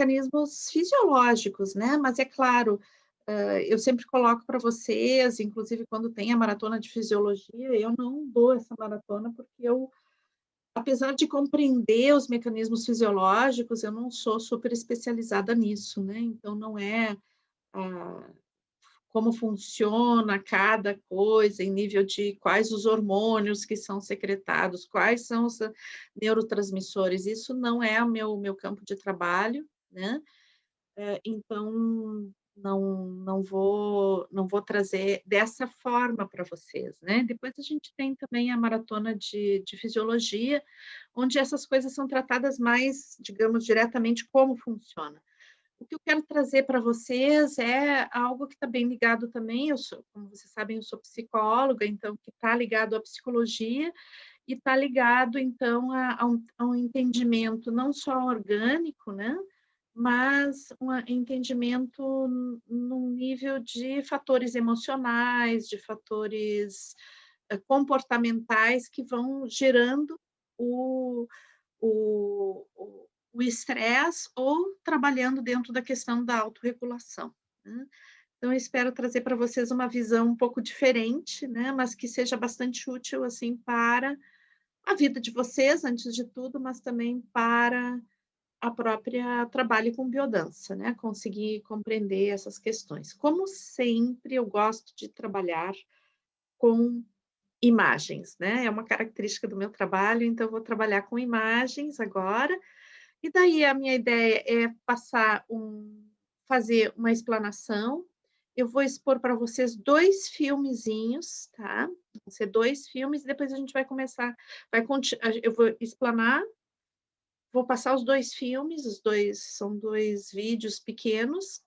mecanismos fisiológicos, né, mas é claro, eu sempre coloco para vocês, inclusive quando tem a maratona de fisiologia, eu não dou essa maratona, porque eu, apesar de compreender os mecanismos fisiológicos, eu não sou super especializada nisso, né, então não é, ah, como funciona cada coisa, em nível de quais os hormônios que são secretados, quais são os neurotransmissores, isso não é o meu campo de trabalho, né, então não vou trazer dessa forma para vocês, né. Depois a gente tem também a maratona de fisiologia, onde essas coisas são tratadas mais, digamos, diretamente como funciona. O que eu quero trazer para vocês é algo que está bem ligado também, eu sou, como vocês sabem, eu sou psicóloga, então que está ligado à psicologia e está ligado então a um entendimento não só orgânico, né, mas um entendimento num nível de fatores emocionais, de fatores, comportamentais que vão gerando o o estresse ou trabalhando dentro da questão da autorregulação, né. Então eu espero trazer para vocês uma visão um pouco diferente, né, mas que seja bastante útil, assim, para a vida de vocês, antes de tudo, mas também para a própria trabalho com biodança, né, conseguir compreender essas questões. Como sempre, eu gosto de trabalhar com imagens, né, é uma característica do meu trabalho, então eu vou trabalhar com imagens agora, e daí a minha ideia é fazer uma explanação, eu vou expor para vocês 2 filmezinhos, tá, vão ser 2 filmes, depois a gente vai começar vai conti a eu vou explanar, vou passar os 2 filmes, os 2 são 2 vídeos pequenos,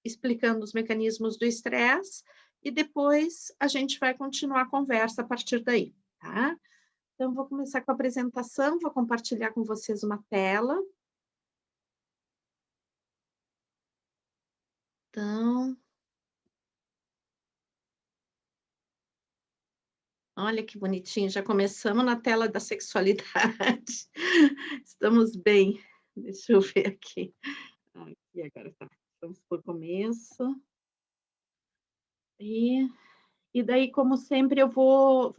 explicando os mecanismos do estresse, e depois a gente vai continuar a conversa a partir daí, tá. Então vou começar com a apresentação, vou compartilhar com vocês uma tela. Então, olha que bonitinho, já começamos na tela da sexualidade. Estamos bem. Deixa eu ver aqui. Aqui agora tá. Vamos por começo. E e daí, como sempre, eu vou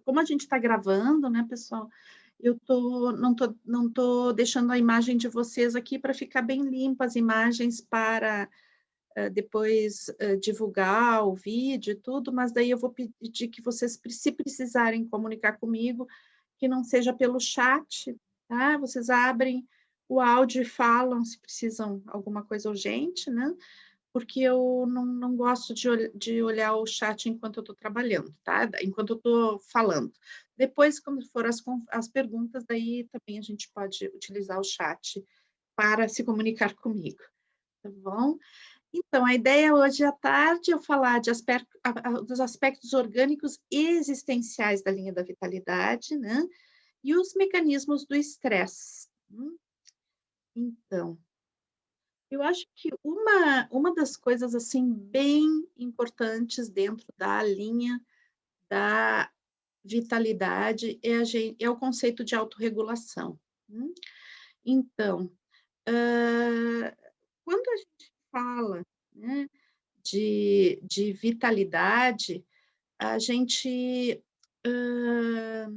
como a gente está gravando, né, pessoal, eu não tô deixando a imagem de vocês aqui para ficar bem limpa as imagens para depois, divulgar o vídeo e tudo, mas daí eu vou pedir que vocês, se precisarem comunicar comigo, que não seja pelo chat, tá? Vocês abrem o áudio e falam se precisam alguma coisa urgente, né? Porque eu não gosto de olhar o chat enquanto eu estou trabalhando, tá? Enquanto eu estou falando. Depois, quando for as perguntas, daí também a gente pode utilizar o chat para se comunicar comigo, tá bom? Então, a ideia hoje à tarde é eu falar de dos aspectos orgânicos e existenciais da linha da vitalidade, né, e os mecanismos do estresse. Então, eu acho que uma das coisas, assim, bem importantes dentro da linha da vitalidade é o conceito de autorregulação. Hum. Então, quando a gente fala, né, de vitalidade, a gente, hã,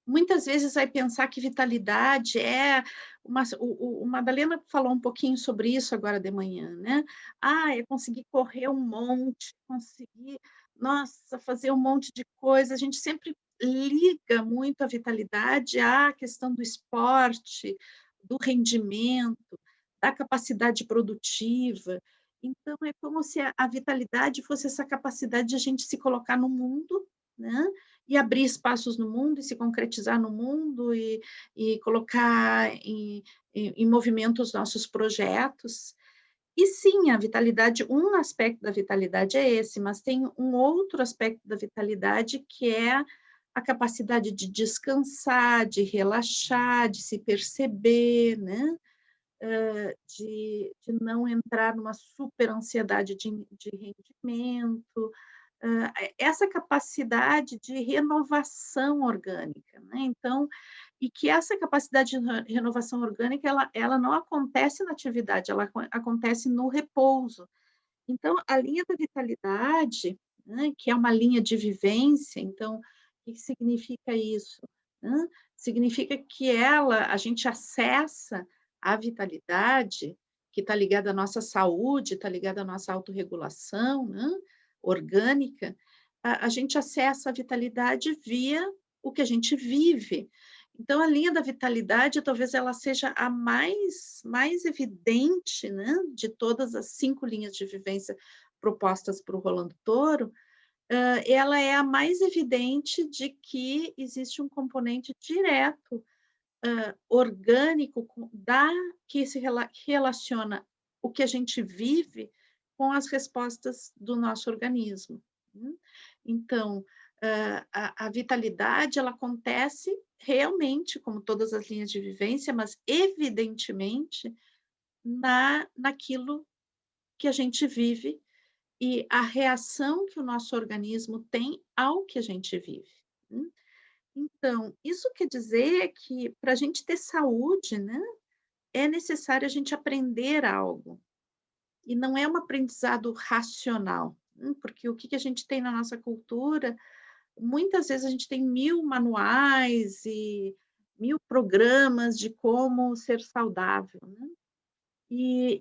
muitas vezes vai pensar que vitalidade é o Madalena falou um pouquinho sobre isso agora de manhã, né. "Ah, é conseguir correr um monte, conseguir, nossa, fazer um monte de coisa", a gente sempre liga muito a vitalidade à questão do esporte, do rendimento, da capacidade produtiva. Então é como se a vitalidade fosse essa capacidade de a gente se colocar no mundo, né, e abrir espaços no mundo e se concretizar no mundo e colocar em movimento os nossos projetos. E sim, a vitalidade, um aspecto da vitalidade é esse, mas tem um outro aspecto da vitalidade que é a capacidade de descansar, de relaxar, de se perceber, né, de não entrar numa super ansiedade de rendimento, essa capacidade de renovação orgânica, né, então e que essa capacidade de renovação orgânica, ela não acontece na atividade, ela acontece no repouso. Então, a linha da vitalidade, né, que é uma linha de vivência, então, o que que significa isso? Hã? Significa que a gente acessa a vitalidade, que está ligada à nossa saúde, está ligada à nossa autorregulação, né, orgânica, a gente acessa a vitalidade via o que a gente vive. Então, a linha da vitalidade, talvez ela seja a mais evidente, né, de todas as 5 linhas de vivência propostas por Rolando Toro, ela é a mais evidente de que existe um componente direto, orgânico que se relaciona o que a gente vive com as respostas do nosso organismo, né. Então, a vitalidade ela acontece realmente, como todas as linhas de vivência, mas evidentemente naquilo que a gente vive e a reação que o nosso organismo tem ao que a gente vive, né. Então, isso quer dizer que para a gente ter saúde, né, é necessário a gente aprender algo, e não é um aprendizado racional, porque o que que a gente tem na nossa cultura, muitas vezes a gente tem 1000 manuais e 1000 programas de como ser saudável, né. E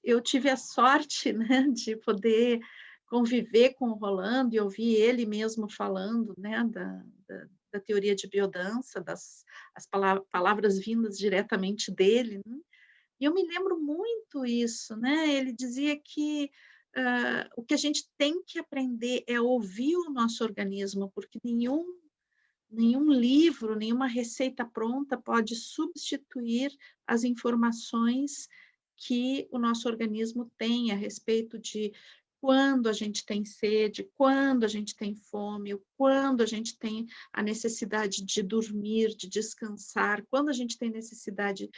eu tive a sorte, né, de poder conviver com o Rolando e ouvir ele mesmo falando, né, da teoria de biodança, as palavras vindas diretamente dele, né. E eu me lembro muito isso, né, ele dizia que, o que a gente tem que aprender é ouvir o nosso organismo, porque nenhum livro, nenhuma receita pronta pode substituir as informações que o nosso organismo tem a respeito de quando a gente tem sede, quando a gente tem fome, quando a gente tem a necessidade de dormir, de descansar, quando a gente tem necessidade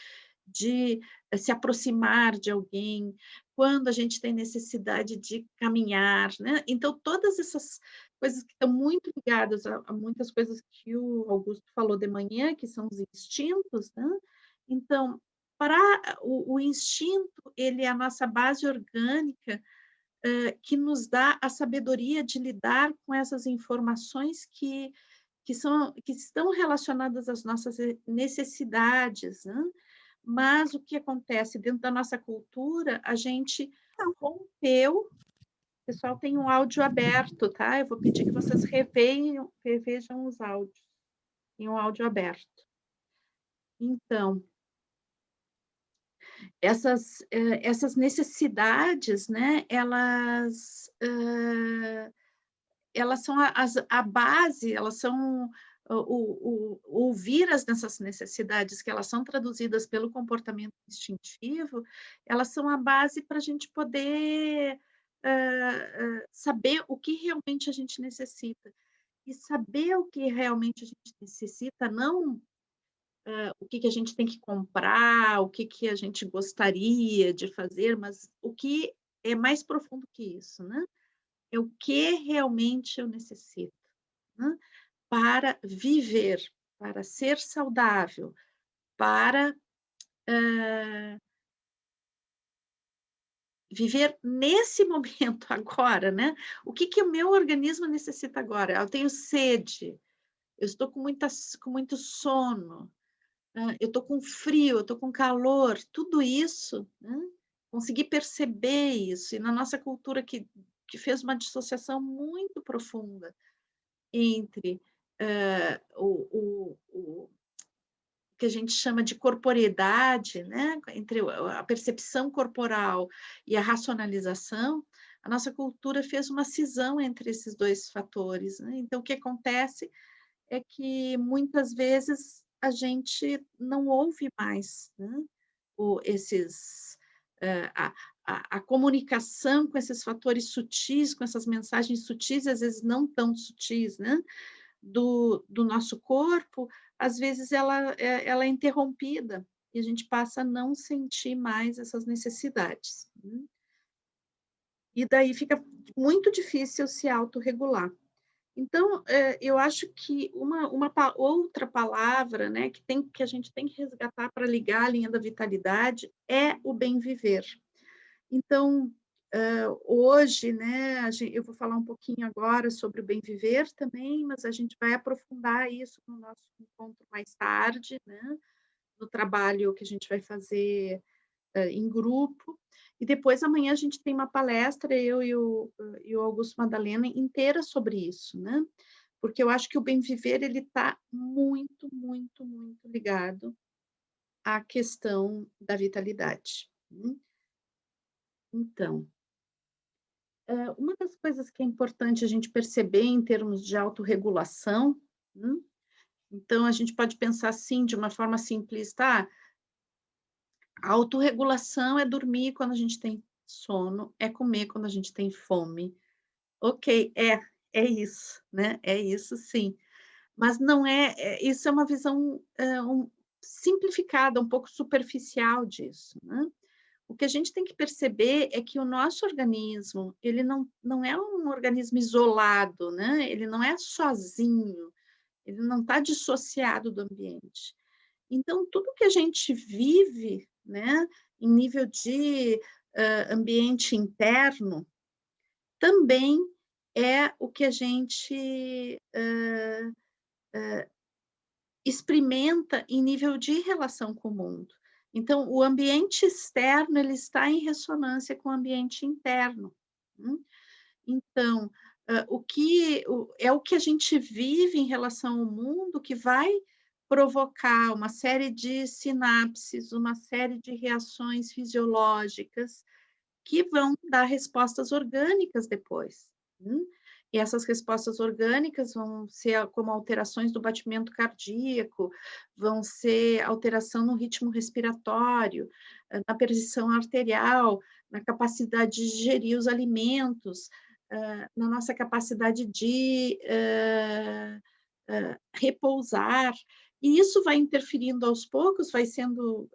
de se aproximar de alguém, quando a gente tem necessidade de caminhar, né. Então todas essas coisas que estão muito ligadas a muitas coisas que o Augusto falou de manhã, que são os instintos, né. Então, para o instinto, ele é a nossa base orgânica, que nos dá a sabedoria de lidar com essas informações que estão relacionadas às nossas necessidades, né. Mas o que acontece dentro da nossa cultura, a gente rompeu. O pessoal tem um áudio aberto, tá? Eu vou pedir que vocês revejam os áudios, tem um áudio aberto. Então, essas necessidades, né, elas são a base, elas são ouvir nessas necessidades que elas são traduzidas pelo comportamento instintivo, elas são a base para a gente poder, saber o que realmente a gente necessita. E saber o que realmente a gente necessita, não, o que que a gente tem que comprar, o que que a gente gostaria de fazer, mas o que é mais profundo que isso, né? É o que realmente eu necessito, né, para viver, para ser saudável, para, viver nesse momento agora, né. O que que o meu organismo necessita agora? Eu tenho sede, eu estou com muito sono, eu estou com frio, eu estou com calor, tudo isso, né, conseguir perceber isso, e na nossa cultura que fez uma dissociação muito profunda entre, o que a gente chama de corporeidade, né, entre a percepção corporal e a racionalização, a nossa cultura fez uma cisão entre esses 2 fatores, né. Então o que acontece é que muitas vezes a gente não ouve mais, né, esses, a comunicação com esses fatores sutis, com essas mensagens sutis, às vezes não tão sutis, né, do nosso corpo, às vezes ela é interrompida, e a gente passa a não sentir mais essas necessidades, né. E daí fica muito difícil se autorregular. Então, eu acho que outra palavra, né, que a gente tem que resgatar para ligar a linha da vitalidade é o bem viver. Então, hoje, né, eu vou falar um pouquinho agora sobre o bem viver também, mas a gente vai aprofundar isso no nosso encontro mais tarde, né, no trabalho que a gente vai fazer em grupo. E depois, amanhã, a gente tem uma palestra, eu e o Augusto Madalena, inteira sobre isso, né? Porque eu acho que o bem viver ele está muito, muito, muito ligado à questão da vitalidade. Então, uma das coisas que é importante a gente perceber em termos de autorregulação, hum, então a gente pode pensar assim, de uma forma simplista: a autorregulação é dormir quando a gente tem sono, é comer quando a gente tem fome. Ok, é isso, né, é isso sim. Mas não isso é uma visão, simplificada, um pouco superficial disso, né. O que a gente tem que perceber é que o nosso organismo, ele não é um organismo isolado, né, ele não é sozinho, ele não está dissociado do ambiente. Então, tudo que a gente vive, né, em nível de, ambiente interno, também é o que a gente, experimenta em nível de relação com o mundo. Então, o ambiente externo, ele está em ressonância com o ambiente interno. Hum. Então, é o que a gente vive em relação ao mundo que vai provocar uma série de sinapses, uma série de reações fisiológicas que vão dar respostas orgânicas depois. E essas respostas orgânicas vão ser como alterações do batimento cardíaco, vão ser alteração no ritmo respiratório, na pressão arterial, na capacidade de digerir os alimentos, na nossa capacidade de repousar. E isso vai interferindo aos poucos, vai tendo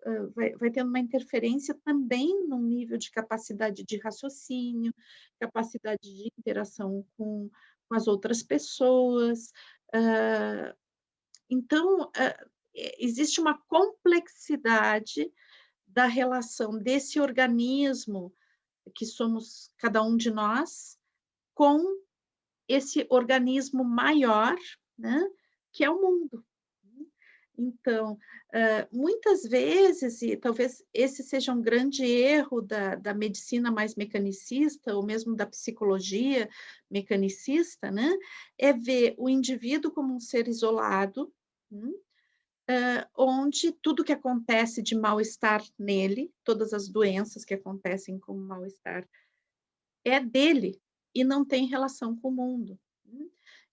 uma interferência também no nível de capacidade de raciocínio, capacidade de interação com as outras pessoas. Hã, então, existe uma complexidade da relação desse organismo, que somos cada um de nós, com esse organismo maior, né, que é o mundo. Então, muitas vezes, e talvez esse seja um grande erro da medicina mais mecanicista, ou mesmo da psicologia mecanicista, né, é ver o indivíduo como um ser isolado, hum, onde tudo que acontece de mal-estar nele, todas as doenças que acontecem com mal-estar, é dele e não tem relação com o mundo.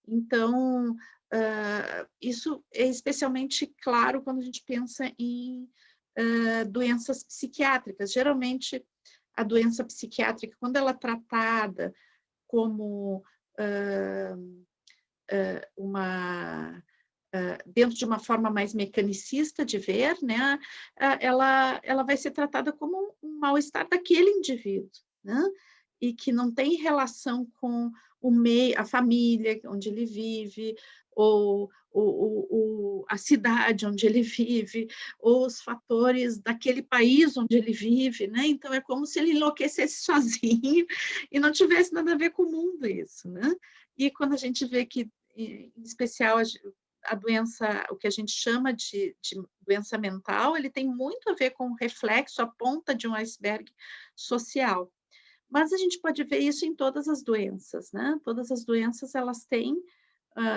Então, isso é especialmente claro quando a gente pensa em, doenças psiquiátricas. Geralmente, a doença psiquiátrica, quando ela é tratada como, uma dentro de uma forma mais mecanicista de ver, né, ela vai ser tratada como um mal-estar daquele indivíduo, né, e que não tem relação com o meio, a família onde ele vive, ou a cidade onde ele vive, ou os fatores daquele país onde ele vive, né, então é como se ele enlouquecesse sozinho e não tivesse nada a ver com o mundo isso, né. E quando a gente vê que, em especial, a doença, o que a gente chama de doença mental, ele tem muito a ver com o reflexo, a ponta de um iceberg social. Mas a gente pode ver isso em todas as doenças, né? Todas as doenças, elas têm,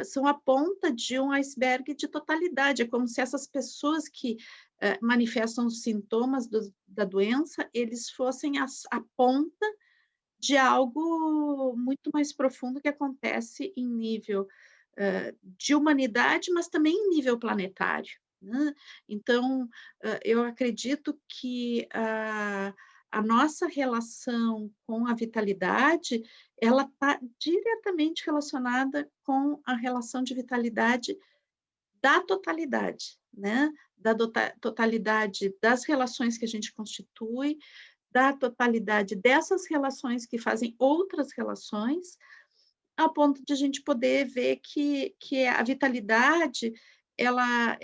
são a ponta de um iceberg de totalidade. É como se essas pessoas que manifestam os sintomas da doença, eles fossem a ponta de algo muito mais profundo que acontece em nível, de humanidade, mas também em nível planetário, né. Então, eu acredito que a nossa relação com a vitalidade, ela está diretamente relacionada com a relação de vitalidade da totalidade, né, da totalidade das relações que a gente constitui, da totalidade dessas relações que fazem outras relações, ao ponto de a gente poder ver que a vitalidade, ela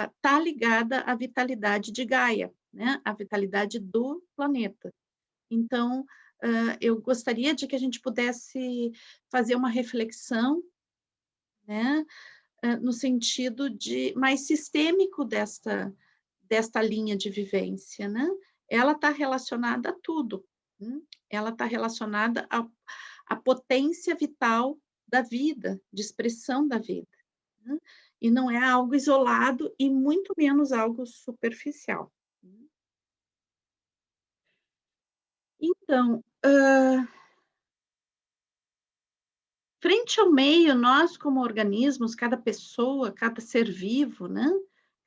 está ligada à vitalidade de Gaia, né, à vitalidade do planeta. Então, eu gostaria de que a gente pudesse fazer uma reflexão, né, no sentido de mais sistêmico desta linha de vivência, né. Ela está relacionada a tudo, ela está relacionada à potência vital da vida, de expressão da vida, né, e não é algo isolado e muito menos algo superficial. Então, frente ao meio, nós como organismos, cada pessoa, cada ser vivo, né,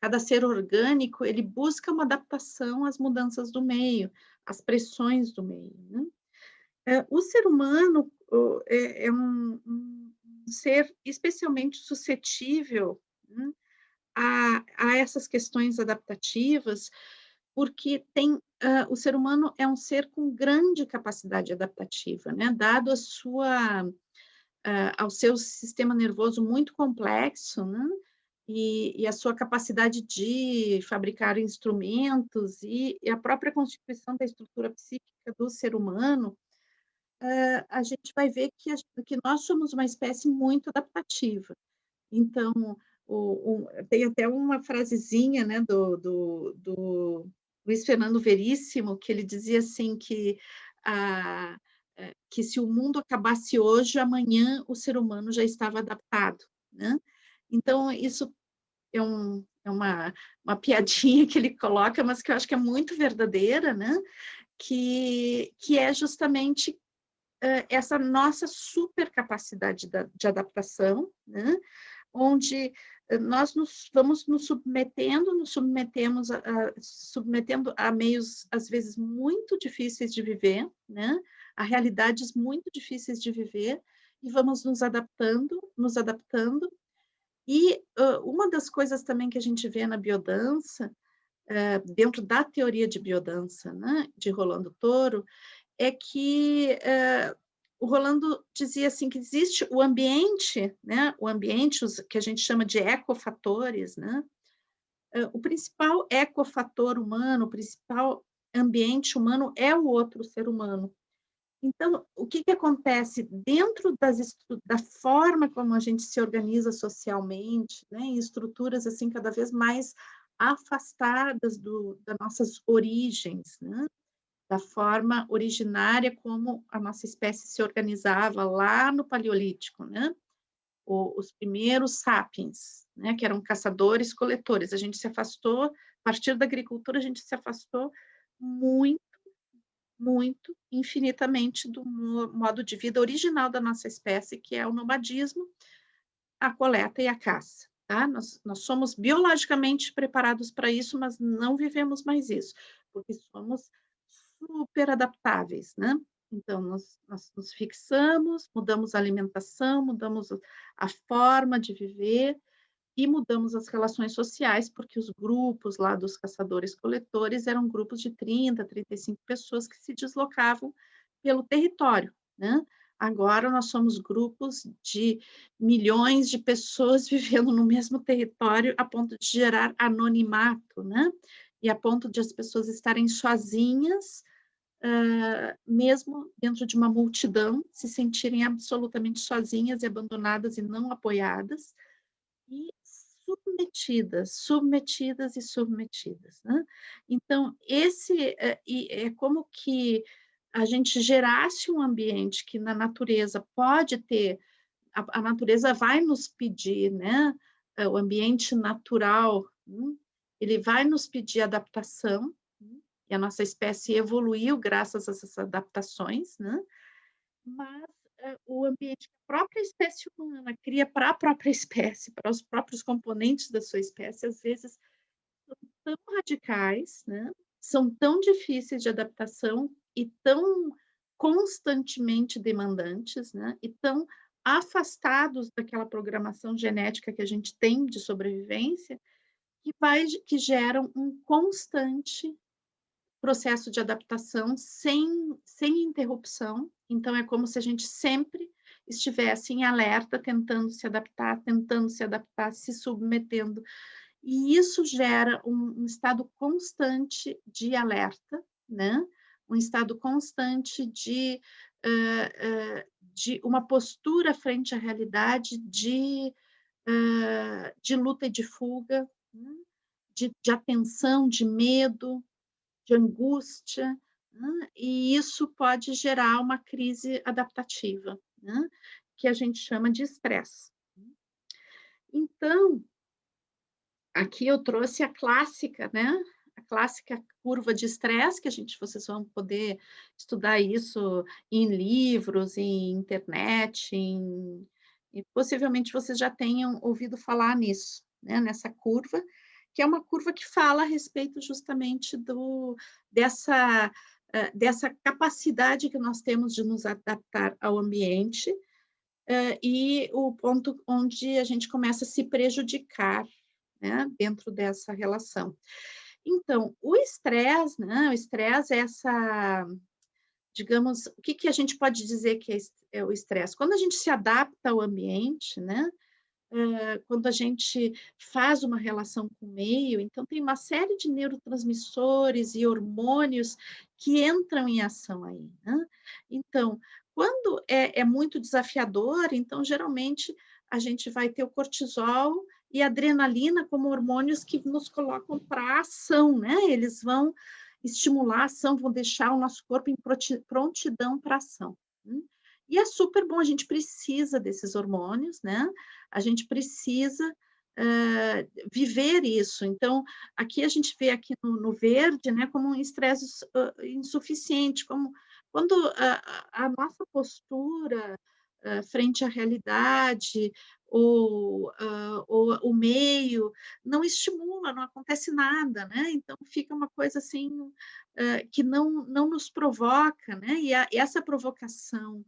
cada ser orgânico, ele busca uma adaptação às mudanças do meio, às pressões do meio, né. O ser humano é um ser especialmente suscetível, né, a essas questões adaptativas, porque o ser humano é um ser com grande capacidade adaptativa, né, dado ao seu sistema nervoso muito complexo, né, e a sua capacidade de fabricar instrumentos e a própria constituição da estrutura psíquica do ser humano, a gente vai ver que nós somos uma espécie muito adaptativa. Então, tem até uma frasezinha, né, do Luiz Fernando Veríssimo, que ele dizia assim a que se o mundo acabasse hoje, amanhã o ser humano já estava adaptado, né. Então isso é uma piadinha que ele coloca, mas que eu acho que é muito verdadeira, né, que é justamente, essa nossa super capacidade de adaptação, né, onde nós vamos nos submetemos submetendo a meios, às vezes, muito difíceis de viver, né, a realidades muito difíceis de viver, e vamos nos adaptando. E, uma das coisas também que a gente vê na biodança, dentro da teoria de biodança, né, de Rolando Toro, é que, o Rolando dizia assim que existe o ambiente, né, o ambiente, os que a gente chama de ecofatores, né, o principal ecofator humano, o principal ambiente humano é o outro ser humano. Então, o que que acontece dentro da forma como a gente se organiza socialmente, né, em estruturas, assim, cada vez mais afastadas das nossas origens, né, da forma originária como a nossa espécie se organizava lá no Paleolítico, né? Os primeiros sapiens, né? Que eram caçadores-coletores. A gente se afastou, a partir da agricultura, a gente se afastou muito, muito, infinitamente do modo de vida original da nossa espécie, que é o nomadismo, a coleta e a caça. Tá? Nós somos biologicamente preparados para isso, mas não vivemos mais isso, porque somos super adaptáveis, né? Então, nós nos fixamos, mudamos a alimentação, mudamos a forma de viver e mudamos as relações sociais, porque os grupos lá dos caçadores-coletores eram grupos de 35 pessoas que se deslocavam pelo território, né? Agora nós somos grupos de milhões de pessoas vivendo no mesmo território, a ponto de gerar anonimato, né? E a ponto de as pessoas estarem sozinhas, mesmo dentro de uma multidão, se sentirem absolutamente sozinhas e abandonadas e não apoiadas, e submetidas e submetidas, né. Então é como que a gente gerasse um ambiente que na natureza pode ter, a natureza vai nos pedir, né, o ambiente natural, ele vai nos pedir adaptação, e a nossa espécie evoluiu graças a essas adaptações, né, mas, o ambiente que a própria espécie humana cria para a própria espécie, para os próprios componentes da sua espécie, às vezes são tão radicais, né, são tão difíceis de adaptação e tão constantemente demandantes, né, e tão afastados daquela programação genética que a gente tem de sobrevivência, que geram um constante processo de adaptação sem interrupção, então é como se a gente sempre estivesse em alerta, tentando se adaptar, se submetendo. E isso gera um estado constante de alerta, né, um estado constante de uma postura frente à realidade de luta e de fuga, né, de atenção, de medo, de angústia, né, e isso pode gerar uma crise adaptativa, né, que a gente chama de estresse. Então, aqui eu trouxe a clássica, né, a clássica curva de estresse, que vocês vão poder estudar isso em livros, em internet, e possivelmente vocês já tenham ouvido falar nisso, né, nessa curva, que é uma curva que fala a respeito justamente dessa capacidade que nós temos de nos adaptar ao ambiente, e o ponto onde a gente começa a se prejudicar, né, dentro dessa relação. Então, o estresse, né, o estresse é essa, digamos, o que que a gente pode dizer que é o estresse? Quando a gente se adapta ao ambiente, né, quando a gente faz uma relação com o meio, então tem uma série de neurotransmissores e hormônios que entram em ação aí, né. Então, quando é muito desafiador, então geralmente a gente vai ter o cortisol e a adrenalina como hormônios que nos colocam para ação, né, eles vão estimular a ação, vão deixar o nosso corpo em prontidão para ação, E é super bom, a gente precisa desses hormônios, né, a gente precisa, viver isso. Então, aqui a gente vê aqui no verde, né, como um estresse insuficiente, como quando a nossa postura, frente à realidade, ou o meio, não estimula, não acontece nada, né, então fica uma coisa assim, que não nos provoca, né, e essa provocação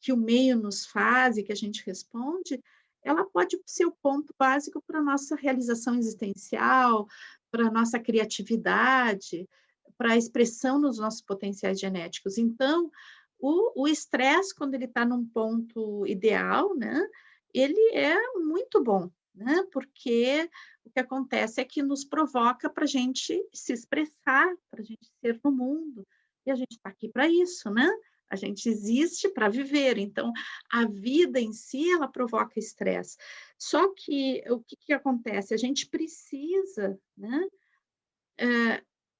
que o meio nos faz e que a gente responde, ela pode ser o ponto básico para a nossa realização existencial, para a nossa criatividade, para a expressão dos nossos potenciais genéticos. Então, o estresse, quando ele está num ponto ideal, né, ele é muito bom, né, porque o que acontece é que nos provoca para a gente se expressar, para a gente ser no mundo, e a gente está aqui para isso, né? A gente existe para viver, então a vida em si ela provoca estresse. Só que o que que acontece? A gente precisa, né,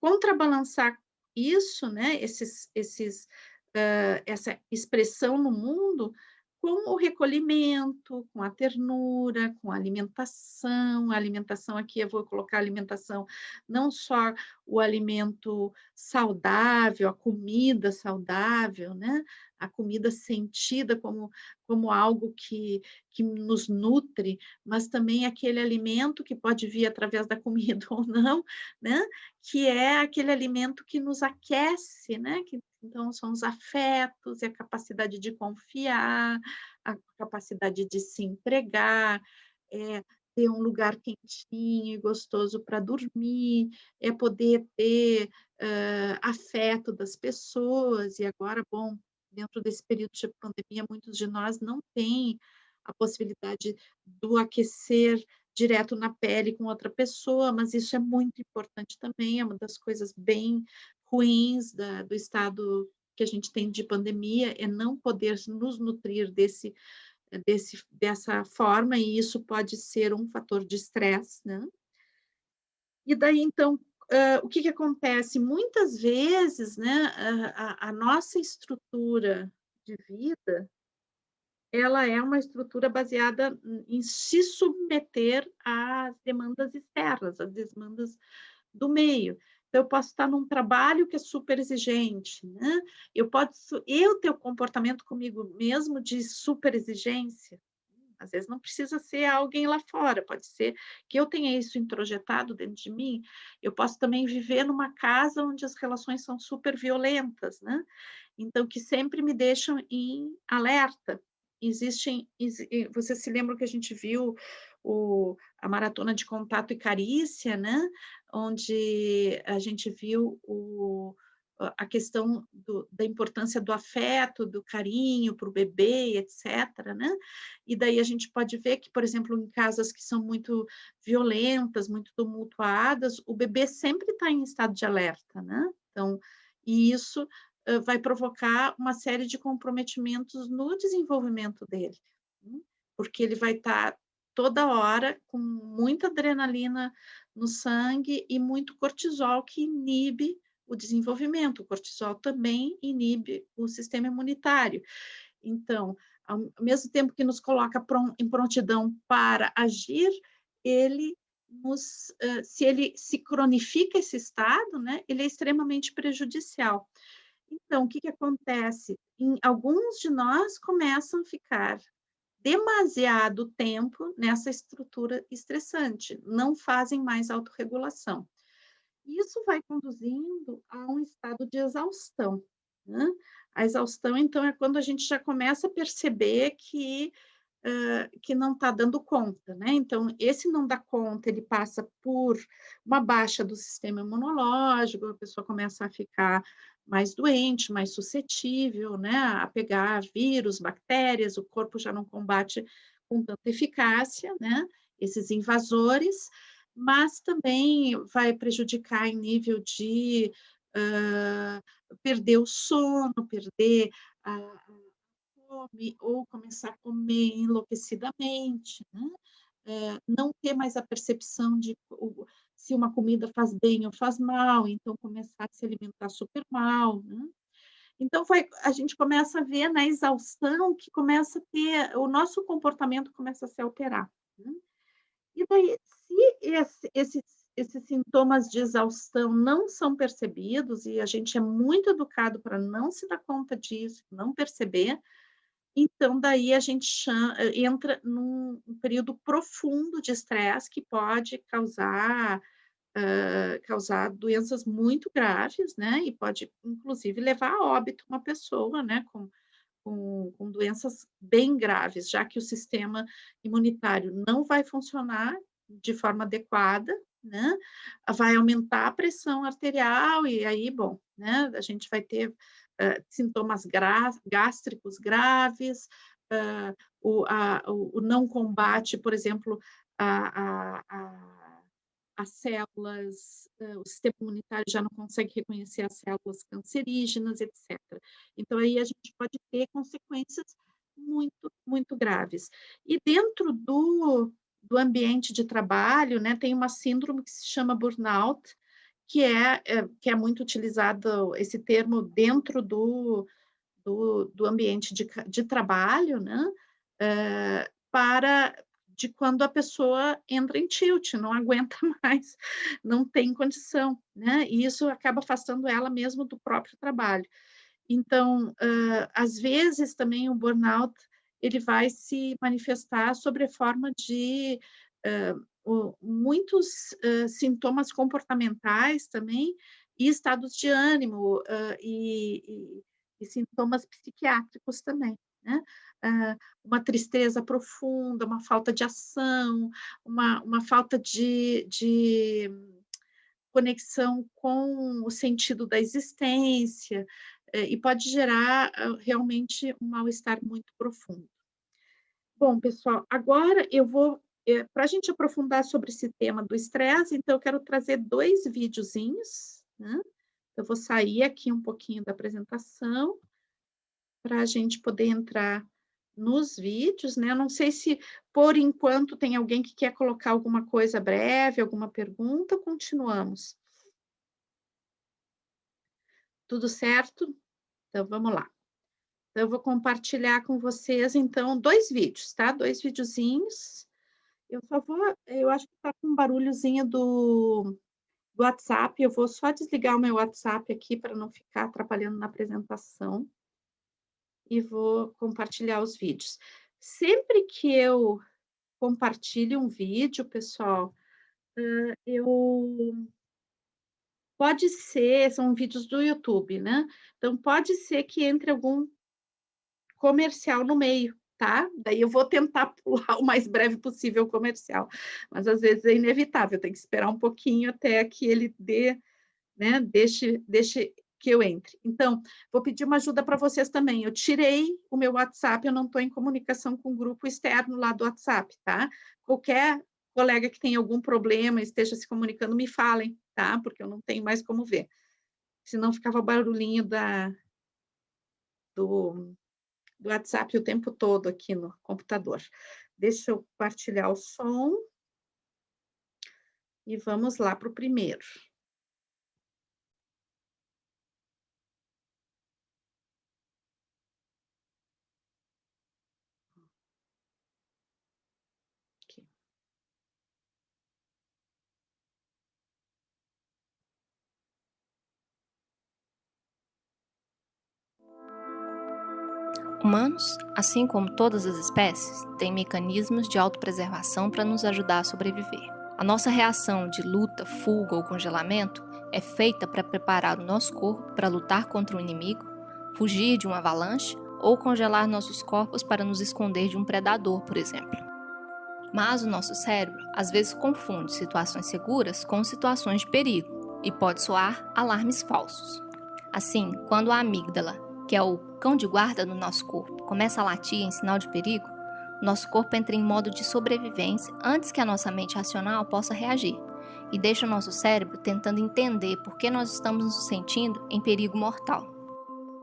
contrabalançar isso, né, essa expressão no mundo com o recolhimento, com a ternura, com a alimentação aqui eu vou colocar a alimentação, não só o alimento saudável, a comida saudável, né, a comida sentida como algo que nos nutre, mas também aquele alimento que pode vir através da comida ou não, né, que é aquele alimento que nos aquece, né, que então são os afetos e a capacidade de confiar, a capacidade de se entregar, ter um lugar quentinho e gostoso para dormir, é poder ter, afeto das pessoas. E agora, bom, dentro desse período de pandemia, muitos de nós não têm a possibilidade do aquecer direto na pele com outra pessoa, mas isso é muito importante também, é uma das coisas bem ruins do estado que a gente tem de pandemia, é não poder nos nutrir dessa forma, e isso pode ser um fator de estresse, né. E daí então, o que que acontece? Muitas vezes, né, a nossa estrutura de vida, ela é uma estrutura baseada em se submeter às demandas externas, às demandas do meio. Então, eu posso estar num trabalho que é super exigente, né? Eu ter o comportamento comigo mesmo de super exigência. Às vezes não precisa ser alguém lá fora, pode ser que eu tenha isso introjetado dentro de mim. Eu posso também viver numa casa onde as relações são super violentas, né? Então, que sempre me deixam em alerta. Você se lembra que a gente viu a maratona de Contato e Carícia, né? Onde a gente viu a questão da importância do afeto, do carinho para o bebê, etc., né? E daí a gente pode ver que, por exemplo, em casas que são muito violentas, muito tumultuadas, o bebê sempre está em estado de alerta, né? Então, e isso vai provocar uma série de comprometimentos no desenvolvimento dele, né? Porque ele vai estar toda hora com muita adrenalina no sangue e muito cortisol que inibe o desenvolvimento. O cortisol também inibe o sistema imunitário. Então, ao mesmo tempo que nos coloca em prontidão para agir, ele se ele se cronifica esse estado, né, ele é extremamente prejudicial. Então, o que que acontece? Alguns de nós começam a ficar demasiado tempo nessa estrutura estressante, não fazem mais autorregulação. Isso vai conduzindo a um estado de exaustão, né? A exaustão, então, é quando a gente já começa a perceber que não está dando conta, né? Então, esse não dá conta, ele passa por uma baixa do sistema imunológico, a pessoa começa a ficar mais doente, mais suscetível, né? A pegar vírus, bactérias, o corpo já não combate com tanta eficácia, né? Esses invasores, mas também vai prejudicar em nível de perder o sono, perder a fome ou começar a comer enlouquecidamente, né? Não ter mais a percepção de se uma comida faz bem ou faz mal, então começar a se alimentar super mal, né? Então a gente começa a ver na exaustão que começa a ter o nosso comportamento começa a se alterar, né? E daí, se esses sintomas de exaustão não são percebidos, e a gente é muito educado para não se dar conta disso, não perceber, então daí a gente entra num período profundo de estresse que pode causar doenças muito graves, né, e pode inclusive levar a óbito uma pessoa, né, com doenças bem graves, já que o sistema imunitário não vai funcionar de forma adequada, né? Vai aumentar a pressão arterial e aí, bom, né? A gente vai ter sintomas gástricos graves, o não combate, por exemplo, as células, o sistema imunitário já não consegue reconhecer as células cancerígenas, etc. Então, aí a gente pode ter consequências muito, muito graves. E dentro do ambiente de trabalho, né, tem uma síndrome que se chama burnout, que é muito utilizado esse termo dentro do ambiente de trabalho, né, para de quando a pessoa entra em tilt, não aguenta mais, não tem condição, né, e isso acaba afastando ela mesmo do próprio trabalho. Então, às vezes também o burnout, ele vai se manifestar sobre a forma de, muitos, sintomas comportamentais também, e estados de ânimo, e sintomas psiquiátricos também, né. Uma tristeza profunda, uma falta de ação, uma falta de conexão com o sentido da existência, e pode gerar, realmente um mal-estar muito profundo. Bom, pessoal, agora eu vou, para a gente aprofundar sobre esse tema do estresse, então eu quero trazer 2 videozinhos, né. Eu vou sair aqui um pouquinho da apresentação, para a gente poder entrar nos vídeos, né. Eu não sei se, por enquanto, tem alguém que quer colocar alguma coisa breve, alguma pergunta ou continuamos? Tudo certo? Então vamos lá. Então eu vou compartilhar com vocês, então, 2 vídeos, tá, 2 videozinhos. Eu acho que está com um barulhozinho do WhatsApp, eu vou só desligar o meu WhatsApp aqui para não ficar atrapalhando na apresentação, e vou compartilhar os vídeos. Sempre que eu compartilho um vídeo, pessoal, eu pode ser são vídeos do YouTube, né, então pode ser que entre algum comercial no meio, tá? Daí eu vou tentar pular o mais breve possível o comercial, mas às vezes é inevitável, tem que esperar um pouquinho até que ele dê, né, deixe que eu entre. Então, vou pedir uma ajuda para vocês também. Eu tirei o meu WhatsApp, eu não estou em comunicação com o grupo externo lá do WhatsApp, tá? Qualquer colega que tenha algum problema, esteja se comunicando, me falem, tá? Porque eu não tenho mais como ver. Senão ficava barulhinho do, do WhatsApp o tempo todo aqui no computador. Deixa eu compartilhar o som e vamos lá para o primeiro. Aqui. Humanos, assim como todas as espécies, têm mecanismos de autopreservação para nos ajudar a sobreviver. A nossa reação de luta, fuga ou congelamento é feita para preparar o nosso corpo para lutar contra um inimigo, fugir de uma avalanche ou congelar nossos corpos para nos esconder de um predador, por exemplo. Mas o nosso cérebro às vezes confunde situações seguras com situações de perigo e pode soar alarmes falsos. Assim, quando a amígdala, que é o cão de guarda do nosso corpo, começa a latir em sinal de perigo, nosso corpo entra em modo de sobrevivência antes que a nossa mente racional possa reagir e deixa o nosso cérebro tentando entender por que nós estamos nos sentindo em perigo mortal.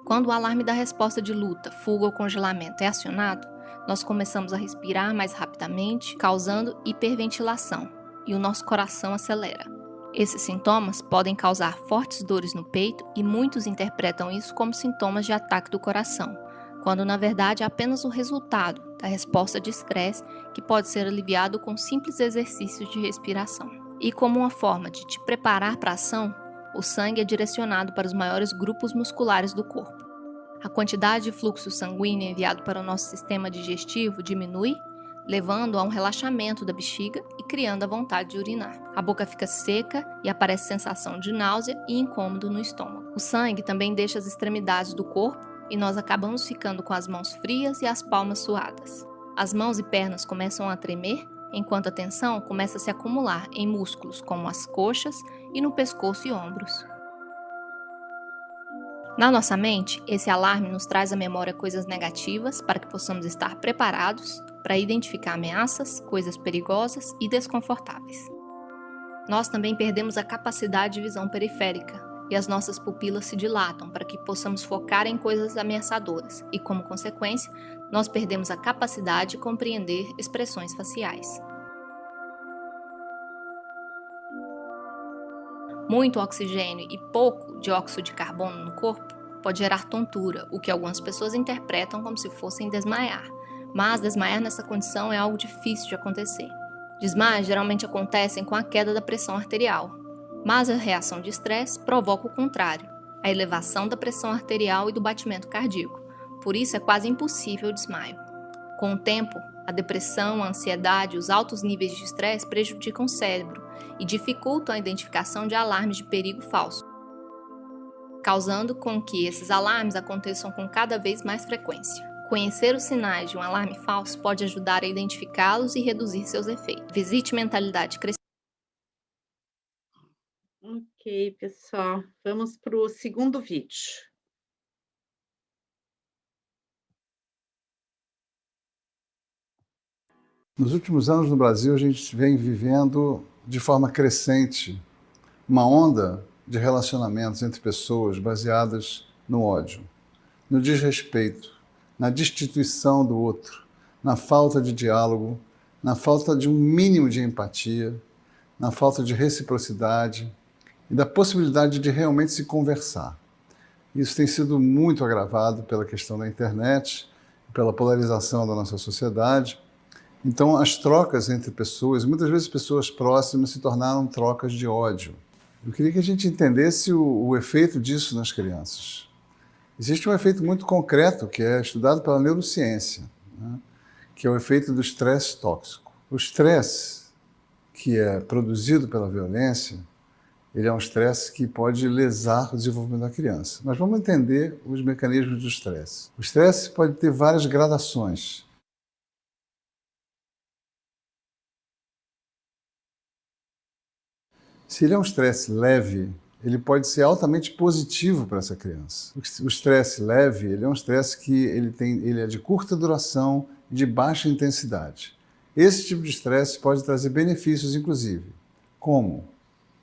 Quando o alarme da resposta de luta, fuga ou congelamento é acionado, nós começamos a respirar mais rapidamente, causando hiperventilação, e o nosso coração acelera. Esses sintomas podem causar fortes dores no peito e muitos interpretam isso como sintomas de ataque do coração, quando na verdade é apenas o resultado da resposta de estresse que pode ser aliviado com simples exercícios de respiração. E como uma forma de te preparar para a ação, o sangue é direcionado para os maiores grupos musculares do corpo. A quantidade de fluxo sanguíneo enviado para o nosso sistema digestivo diminui, levando a um relaxamento da bexiga e criando a vontade de urinar. A boca fica seca e aparece sensação de náusea e incômodo no estômago. O sangue também deixa as extremidades do corpo e nós acabamos ficando com as mãos frias e as palmas suadas. As mãos e pernas começam a tremer, enquanto a tensão começa a se acumular em músculos como as coxas e no pescoço e ombros. Na nossa mente, esse alarme nos traz à memória coisas negativas para que possamos estar preparados para identificar ameaças, coisas perigosas e desconfortáveis. Nós também perdemos a capacidade de visão periférica e as nossas pupilas se dilatam para que possamos focar em coisas ameaçadoras e, como consequência, nós perdemos a capacidade de compreender expressões faciais. Muito oxigênio e pouco dióxido de carbono no corpo pode gerar tontura, o que algumas pessoas interpretam como se fossem desmaiar. Mas desmaiar nessa condição é algo difícil de acontecer. Desmaios geralmente acontecem com a queda da pressão arterial, mas a reação de estresse provoca o contrário, a elevação da pressão arterial e do batimento cardíaco. Por isso é quase impossível o desmaio. Com o tempo, a depressão, a ansiedade e os altos níveis de estresse prejudicam o cérebro e dificultam a identificação de alarmes de perigo falso, causando com que esses alarmes aconteçam com cada vez mais frequência. Conhecer os sinais de um alarme falso pode ajudar a identificá-los e reduzir seus efeitos. Visite Mentalidade Crescente. Ok, pessoal, vamos para o segundo vídeo. Nos últimos anos no Brasil, a gente vem vivendo de forma crescente uma onda de relacionamentos entre pessoas baseadas no ódio, no desrespeito, na destituição do outro, na falta de diálogo, na falta de um mínimo de empatia, na falta de reciprocidade e da possibilidade de realmente se conversar. Isso tem sido muito agravado pela questão da internet, pela polarização da nossa sociedade. Então, as trocas entre pessoas, muitas vezes pessoas próximas, se tornaram trocas de ódio. Eu queria que a gente entendesse o efeito disso nas crianças. Existe um efeito muito concreto que é estudado pela neurociência, né? Que é o efeito do estresse tóxico. O estresse que é produzido pela violência, ele é um estresse que pode lesar o desenvolvimento da criança. Mas vamos entender os mecanismos do estresse. O estresse pode ter várias gradações. Se ele é um estresse leve, ele pode ser altamente positivo para essa criança. O estresse leve, ele é um estresse que ele é de curta duração e de baixa intensidade. Esse tipo de estresse pode trazer benefícios, inclusive. Como?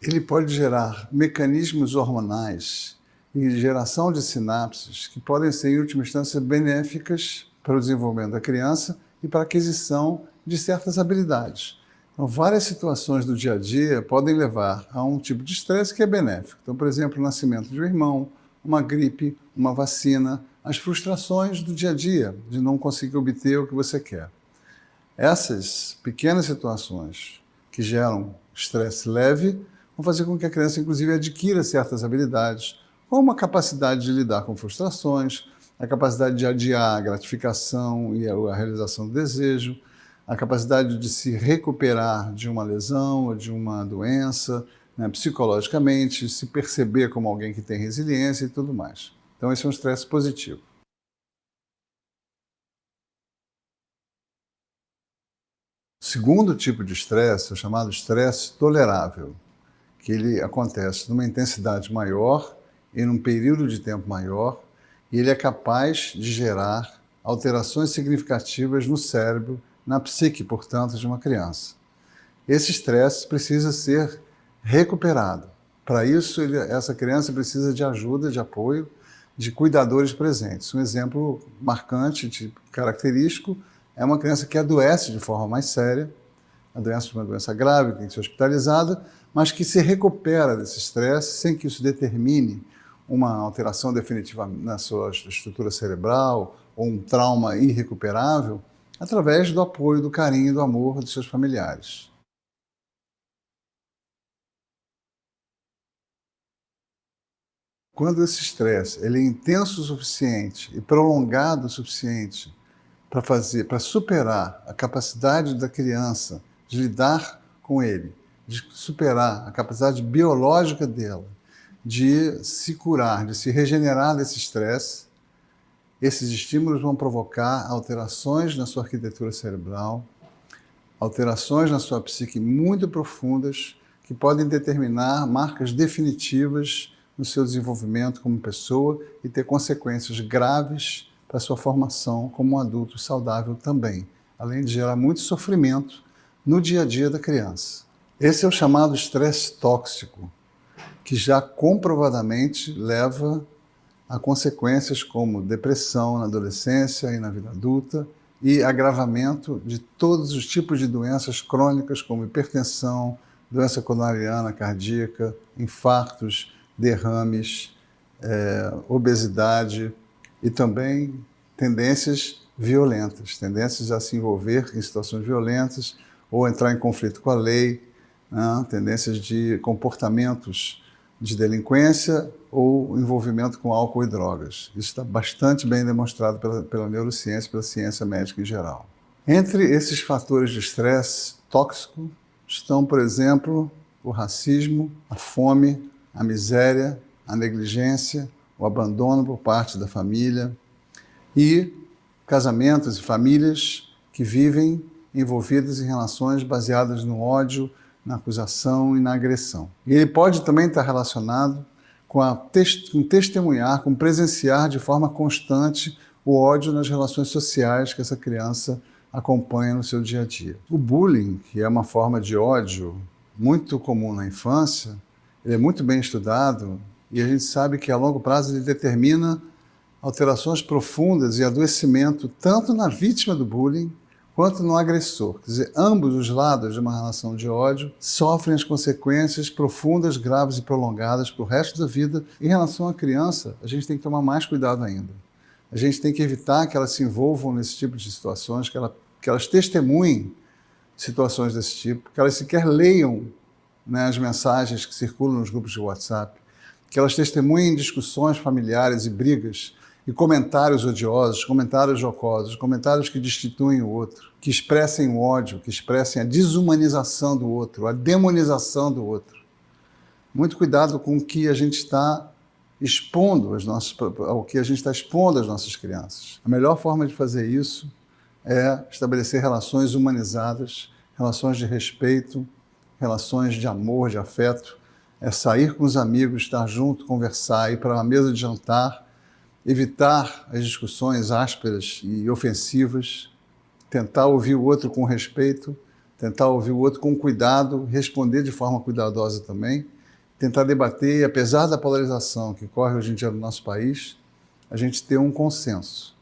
Ele pode gerar mecanismos hormonais e geração de sinapses que podem ser, em última instância, benéficas para o desenvolvimento da criança e para a aquisição de certas habilidades. Então, várias situações do dia a dia podem levar a um tipo de estresse que é benéfico. Então, por exemplo, o nascimento de um irmão, uma gripe, uma vacina, as frustrações do dia a dia, de não conseguir obter o que você quer. Essas pequenas situações que geram estresse leve vão fazer com que a criança, inclusive, adquira certas habilidades, como a capacidade de lidar com frustrações, a capacidade de adiar a gratificação e a realização do desejo, a capacidade de se recuperar de uma lesão ou de uma doença, né, psicologicamente, se perceber como alguém que tem resiliência e tudo mais. Então, esse é um estresse positivo. O segundo tipo de estresse é o chamado estresse tolerável, que ele acontece numa intensidade maior e num período de tempo maior, e ele é capaz de gerar alterações significativas no cérebro, na psique, portanto, de uma criança. Esse estresse precisa ser recuperado. Para isso, essa criança precisa de ajuda, de apoio, de cuidadores presentes. Um exemplo marcante, característico, é uma criança que adoece de forma mais séria, a doença de uma doença grave, que tem que ser hospitalizada, mas que se recupera desse estresse sem que isso determine uma alteração definitiva na sua estrutura cerebral ou um trauma irrecuperável, através do apoio, do carinho e do amor dos seus familiares. Quando esse estresse ele é intenso o suficiente e prolongado o suficiente para superar a capacidade da criança de lidar com ele, de superar a capacidade biológica dela, de se curar, de se regenerar desse estresse, esses estímulos vão provocar alterações na sua arquitetura cerebral, alterações na sua psique muito profundas, que podem determinar marcas definitivas no seu desenvolvimento como pessoa e ter consequências graves para a sua formação como um adulto saudável também, além de gerar muito sofrimento no dia a dia da criança. Esse é o chamado estresse tóxico, que já comprovadamente leva a consequências como depressão na adolescência e na vida adulta e agravamento de todos os tipos de doenças crônicas como hipertensão, doença coronariana cardíaca, infartos, derrames, obesidade e também tendências violentas, tendências a se envolver em situações violentas ou entrar em conflito com a lei, né? Tendências de comportamentos de delinquência ou envolvimento com álcool e drogas. Isso está bastante bem demonstrado pela neurociência, pela ciência médica em geral. Entre esses fatores de estresse tóxico estão, por exemplo, o racismo, a fome, a miséria, a negligência, o abandono por parte da família e casamentos e famílias que vivem envolvidas em relações baseadas no ódio, na acusação e na agressão. E ele pode também estar relacionado com testemunhar, com presenciar de forma constante o ódio nas relações sociais que essa criança acompanha no seu dia a dia. O bullying, que é uma forma de ódio muito comum na infância, ele é muito bem estudado e a gente sabe que a longo prazo ele determina alterações profundas e adoecimento tanto na vítima do bullying quanto no agressor. Quer dizer, ambos os lados de uma relação de ódio sofrem as consequências profundas, graves e prolongadas para o resto da vida. Em relação à criança, a gente tem que tomar mais cuidado ainda. A gente tem que evitar que elas se envolvam nesse tipo de situações, que elas testemunhem situações desse tipo, que elas sequer leiam, né, as mensagens que circulam nos grupos de WhatsApp, que elas testemunhem discussões familiares e brigas, e comentários odiosos, comentários jocosos, comentários que destituem o outro, que expressem o ódio, que expressem a desumanização do outro, a demonização do outro. Muito cuidado com o que a gente está expondo ao que a gente está expondo às nossas crianças. A melhor forma de fazer isso é estabelecer relações humanizadas, relações de respeito, relações de amor, de afeto, é sair com os amigos, estar junto, conversar, ir para uma mesa de jantar, evitar as discussões ásperas e ofensivas, tentar ouvir o outro com respeito, tentar ouvir o outro com cuidado, responder de forma cuidadosa também, tentar debater, e apesar da polarização que corre hoje em dia no nosso país, a gente ter um consenso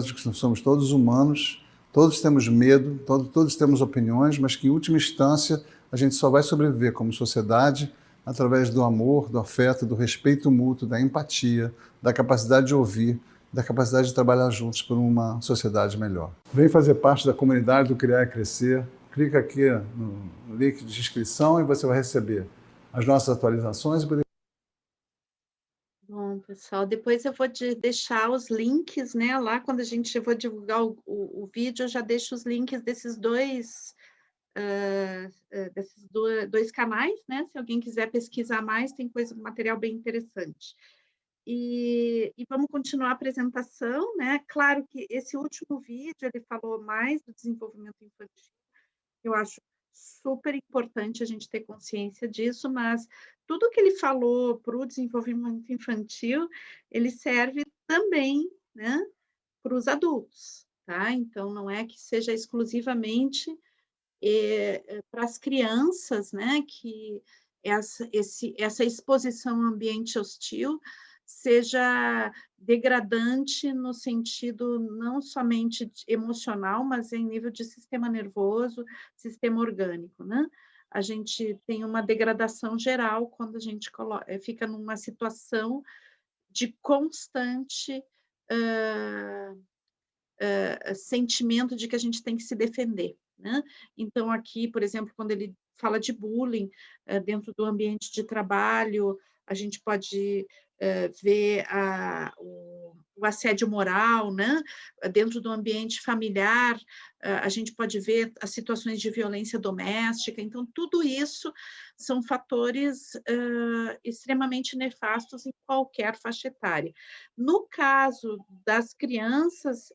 de que nós somos todos humanos, todos temos medo, todos temos opiniões, mas que em última instância a gente só vai sobreviver como sociedade através do amor, do afeto, do respeito mútuo, da empatia, da capacidade de ouvir, da capacidade de trabalhar juntos por uma sociedade melhor. Vem fazer parte da comunidade do Criar e Crescer. Clica aqui no link de inscrição e você vai receber as nossas atualizações e poder... Bom, pessoal, depois eu vou deixar os links, né? Lá quando eu vou divulgar o vídeo, eu já deixo os links desses dois canais, né? Se alguém quiser pesquisar mais, tem material bem interessante. E vamos continuar a apresentação, né? Claro que esse último vídeo ele falou mais do desenvolvimento infantil. Eu acho super importante a gente ter consciência disso, mas tudo que ele falou para o desenvolvimento infantil, ele serve também, né, para os adultos, tá? Então, não é que seja exclusivamente para as crianças, né, que essa exposição ao ambiente hostil seja degradante no sentido não somente emocional, mas em nível de sistema nervoso, sistema orgânico, né? A gente tem uma degradação geral quando a gente fica numa situação de constante sentimento de que a gente tem que se defender, né? Então, aqui, por exemplo, quando ele fala de bullying dentro do ambiente de trabalho, a gente pode ver o assédio moral, né? Dentro do ambiente familiar, a gente pode ver as situações de violência doméstica. Então, tudo isso são fatores extremamente nefastos em qualquer faixa etária. No caso das crianças,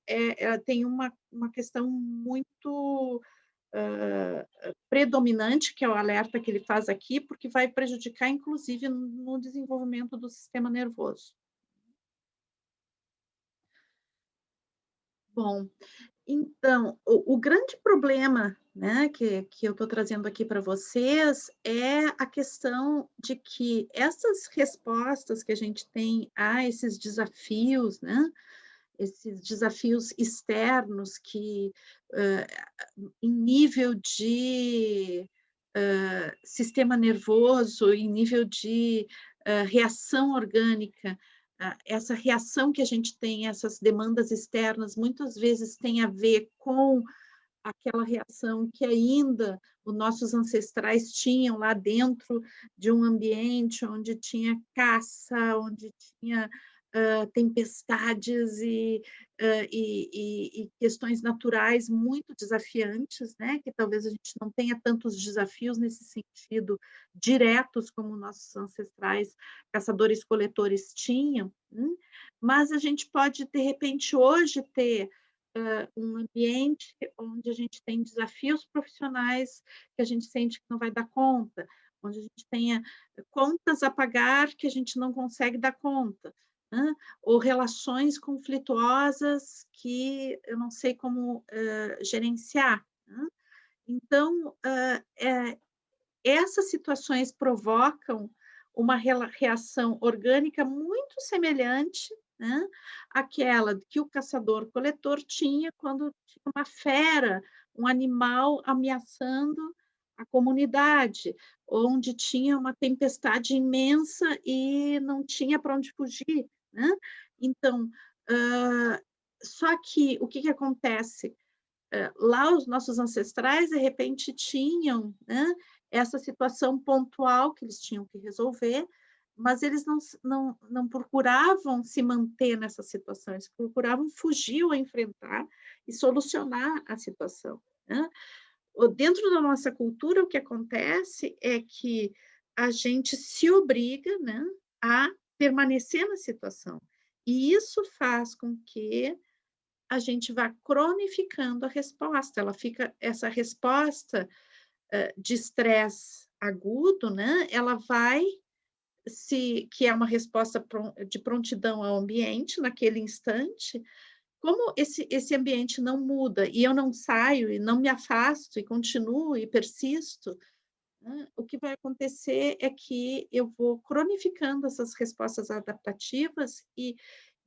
tem uma questão muito predominante, que é o alerta que ele faz aqui, porque vai prejudicar, inclusive, no desenvolvimento do sistema nervoso. Bom, então, o grande problema, né, que eu estou trazendo aqui para vocês é a questão de que essas respostas que a gente tem a esses desafios, né, esses desafios externos que, em nível de sistema nervoso, em nível de reação orgânica, essa reação que a gente tem, essas demandas externas, muitas vezes tem a ver com aquela reação que ainda os nossos ancestrais tinham lá dentro de um ambiente onde tinha caça, onde tinha tempestades e questões naturais muito desafiantes, né? Que talvez a gente não tenha tantos desafios nesse sentido diretos como nossos ancestrais caçadores-coletores tinham, mas a gente pode, de repente, hoje ter um ambiente onde a gente tem desafios profissionais que a gente sente que não vai dar conta, onde a gente tenha contas a pagar que a gente não consegue dar conta, né? Ou relações conflituosas que eu não sei como gerenciar, né? Então, essas situações provocam uma reação orgânica muito semelhante, né, àquela que o caçador-coletor tinha quando tinha uma fera, um animal ameaçando a comunidade, onde tinha uma tempestade imensa e não tinha para onde fugir, né. Então, só que o que acontece? Lá os nossos ancestrais, de repente, tinham, né, essa situação pontual que eles tinham que resolver, mas eles não procuravam se manter nessa situação, eles procuravam fugir ou enfrentar e solucionar a situação, né. Dentro da nossa cultura, o que acontece é que a gente se obriga, né, a permanecer na situação, e isso faz com que a gente vai cronificando a resposta, essa resposta de estresse agudo, né, ela vai que é uma resposta de prontidão ao ambiente naquele instante, como esse ambiente não muda e eu não saio e não me afasto e continuo e persisto, né, o que vai acontecer é que eu vou cronificando essas respostas adaptativas e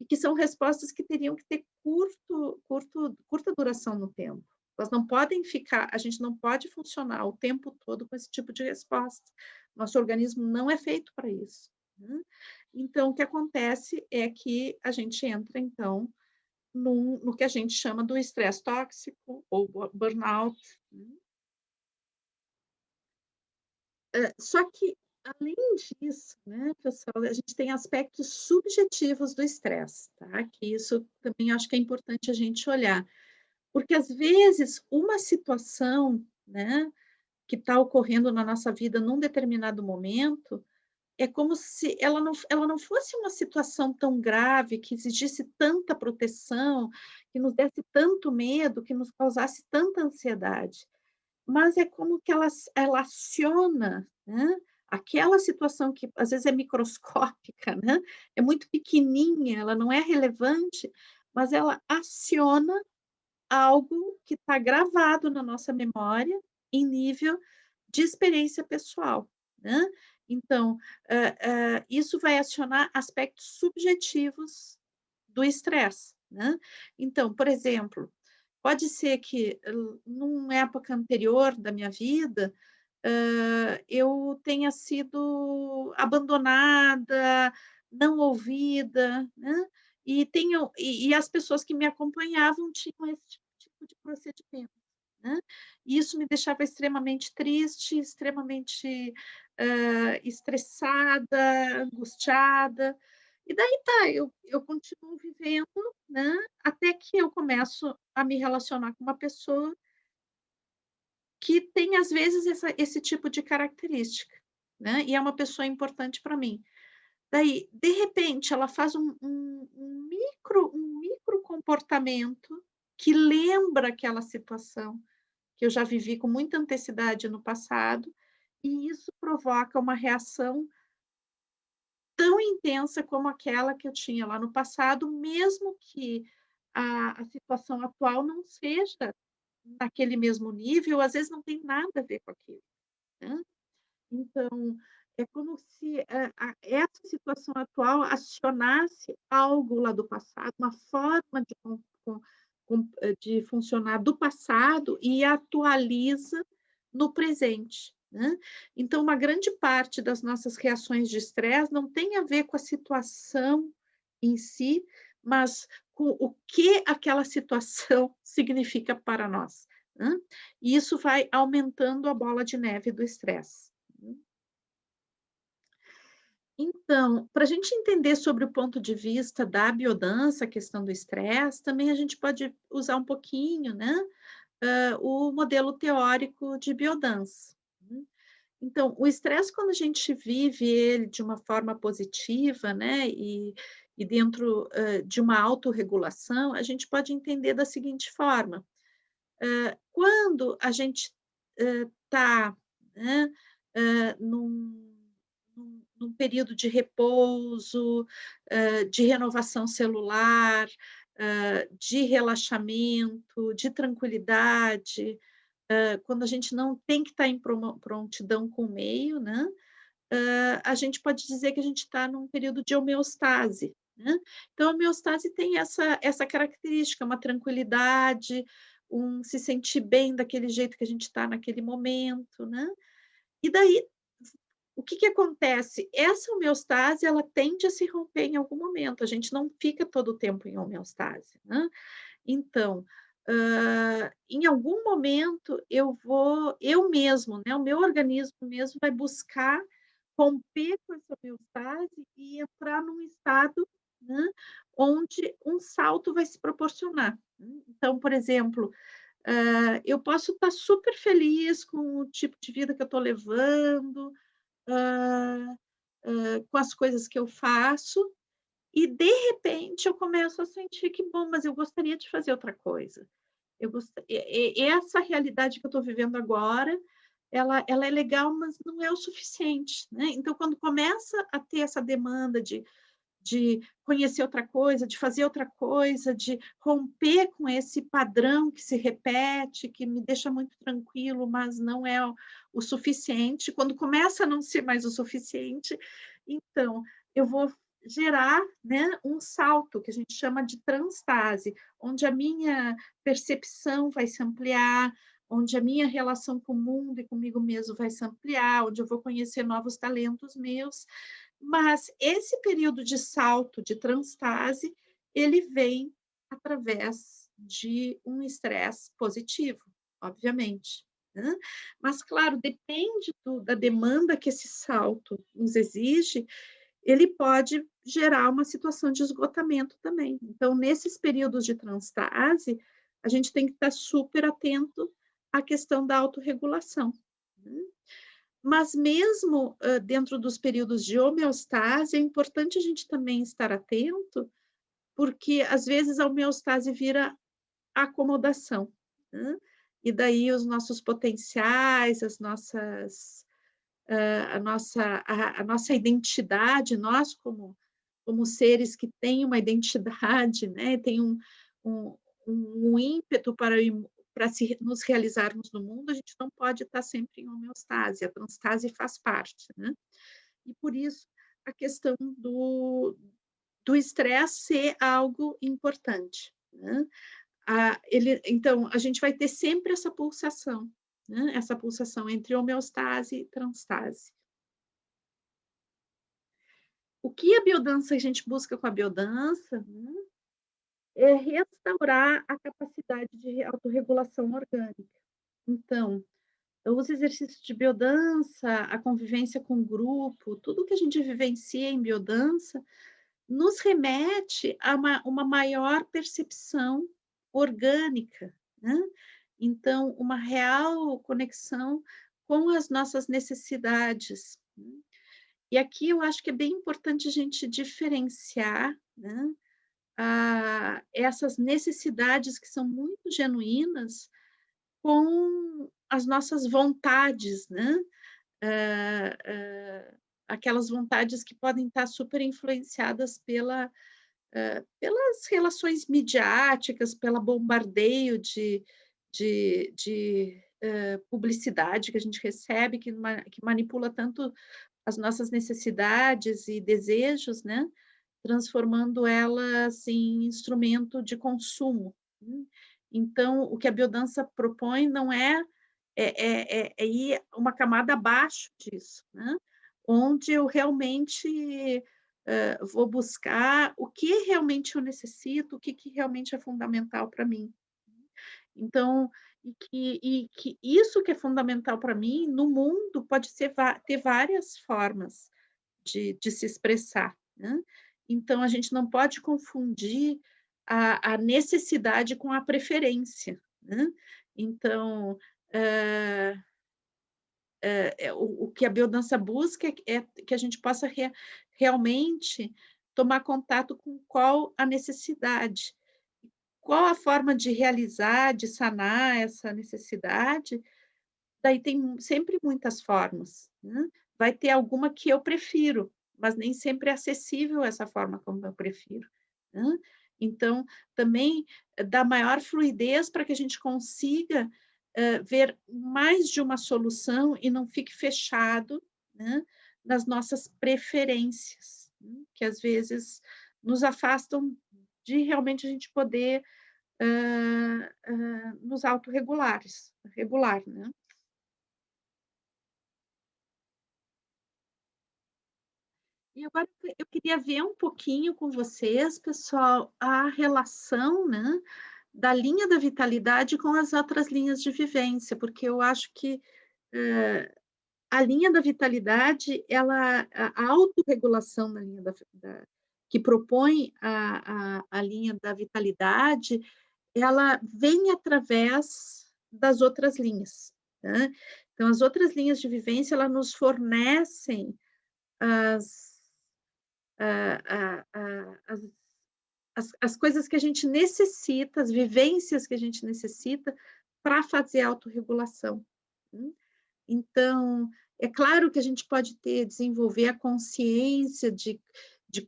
que são respostas que teriam que ter curta duração no tempo. Elas não podem ficar a gente não pode funcionar o tempo todo com esse tipo de resposta. Nosso organismo não é feito para isso, né. Então o que acontece é que a gente entra então no que a gente chama do estresse tóxico ou burnout, né. Só que, além disso, né, pessoal, a gente tem aspectos subjetivos do estresse, tá, que isso também acho que é importante a gente olhar, porque às vezes uma situação, né, que está ocorrendo na nossa vida num determinado momento, é como se ela não fosse uma situação tão grave, que exigisse tanta proteção, que nos desse tanto medo, que nos causasse tanta ansiedade. Mas é como que ela aciona, né, aquela situação que às vezes é microscópica, né, é muito pequenininha, ela não é relevante, mas ela aciona algo que está gravado na nossa memória em nível de experiência pessoal, né. Então, isso vai acionar aspectos subjetivos do estresse, né. Então, por exemplo, pode ser que, numa época anterior da minha vida, eu tenha sido abandonada, não ouvida, né, e as pessoas que me acompanhavam tinham esse tipo de procedimento, né. E isso me deixava extremamente triste, extremamente, estressada, angustiada. E daí tá, eu continuo vivendo, né, até que eu começo a me relacionar com uma pessoa que tem, às vezes, esse tipo de característica, né, e é uma pessoa importante para mim. Daí, de repente, ela faz um micro comportamento que lembra aquela situação que eu já vivi com muita intensidade no passado, e isso provoca uma reação tão intensa como aquela que eu tinha lá no passado, mesmo que a situação atual não seja naquele mesmo nível, às vezes não tem nada a ver com aquilo, né. Então, é como se, essa situação atual acionasse algo lá do passado, uma forma de funcionar do passado e atualiza no presente, né. Então uma grande parte das nossas reações de estresse não tem a ver com a situação em si, mas com o que aquela situação significa para nós, né. E isso vai aumentando a bola de neve do estresse. Então, para a gente entender sobre o ponto de vista da biodança, a questão do estresse, também a gente pode usar um pouquinho, né, o modelo teórico de biodança, né. Então, o estresse, quando a gente vive ele de uma forma positiva, né, e dentro, de uma autorregulação, a gente pode entender da seguinte forma: quando a gente, está, né, num período de repouso, de renovação celular, de relaxamento, de tranquilidade, quando a gente não tem que estar em prontidão com o meio, né, a gente pode dizer que a gente está num período de homeostase, né. Então a homeostase tem essa característica, uma tranquilidade, um se sentir bem daquele jeito que a gente está naquele momento, né. E daí, o que que acontece? Essa homeostase, ela tende a se romper em algum momento, a gente não fica todo o tempo em homeostase, né. Então, em algum momento eu mesmo, né, o meu organismo mesmo vai buscar romper com essa homeostase e entrar num estado, né, onde um salto vai se proporcionar, né. Então, por exemplo, eu posso estar super feliz com o tipo de vida que eu estou levando, hã com as coisas que eu faço, e de repente eu começo a sentir que: "Bom, mas eu gostaria de fazer outra coisa". Eu gosta essa realidade que eu estou vivendo agora, ela é legal, mas não é o suficiente, né. Então, quando começa a ter essa demanda de conhecer outra coisa, de fazer outra coisa, de romper com esse padrão que se repete, que me deixa muito tranquilo, mas não é o suficiente. Quando começa a não ser mais o suficiente, então eu vou gerar, né, um salto que a gente chama de transtase, onde a minha percepção vai se ampliar, onde a minha relação com o mundo e comigo mesmo vai se ampliar, onde eu vou conhecer novos talentos meus, mas esse período de salto, de transtase, ele vem através de um estresse positivo, obviamente, né. Mas claro, depende da demanda que esse salto nos exige, ele pode gerar uma situação de esgotamento também. Então, nesses períodos de transtase, a gente tem que estar super atento à questão da autorregulação, né. Mas mesmo, dentro dos períodos de homeostase, é importante a gente também estar atento, porque às vezes a homeostase vira acomodação, né, e daí os nossos potenciais, as nossas, a nossa identidade, nós como seres que têm uma identidade, né, tem um um ímpeto para se nos realizarmos no mundo, a gente não pode estar sempre em homeostase, a transtase faz parte, né. E por isso a questão do estresse ser algo importante, né. Então, a gente vai ter sempre essa pulsação, né, essa pulsação entre homeostase e transtase. O que a biodança a gente busca com a biodança, né, é restaurar a capacidade de autorregulação orgânica. Então, os exercícios de biodança, a convivência com o grupo, tudo que a gente vivencia em biodança, nos remete a uma maior percepção orgânica, né. Então, uma real conexão com as nossas necessidades, né. E aqui eu acho que é bem importante a gente diferenciar, né, essas necessidades que são muito genuínas com as nossas vontades, né, hã, aquelas vontades que podem estar super influenciadas pelas relações midiáticas, pela bombardeio de publicidade que a gente recebe, que manipula tanto as nossas necessidades e desejos, né, transformando elas em instrumento de consumo, né. Então, o que a biodança propõe não é ir uma camada abaixo disso, né, onde eu realmente, vou buscar o que realmente eu necessito, o que realmente é fundamental para mim. Então, e que isso que é fundamental para mim, no mundo, pode ter várias formas de se expressar, né. Então a gente não pode confundir a necessidade com a preferência, né. Então, hã, o que a biodança busca é que a gente possa realmente tomar contato com qual a necessidade, qual a forma de realizar, de sanar essa necessidade. Daí tem sempre muitas formas, né. Vai ter alguma que eu prefiro, mas nem sempre é acessível essa forma como eu prefiro, né. Então, também dá maior fluidez para que a gente consiga, ver mais de uma solução e não fique fechado, né, nas nossas preferências, né, que às vezes nos afastam de realmente a gente poder, nos autorregulares regular, né. E agora eu queria ver um pouquinho com vocês, pessoal, a relação, né, da linha da vitalidade com as outras linhas de vivência, porque eu acho que, a linha da vitalidade, a autorregulação da linha que propõe a linha da vitalidade, ela vem através das outras linhas, né. Então as outras linhas de vivência, ela nos fornecem as as as coisas que a gente necessita, as vivências que a gente necessita para fazer a autorregulação, né. Então, é claro que a gente pode desenvolver a consciência de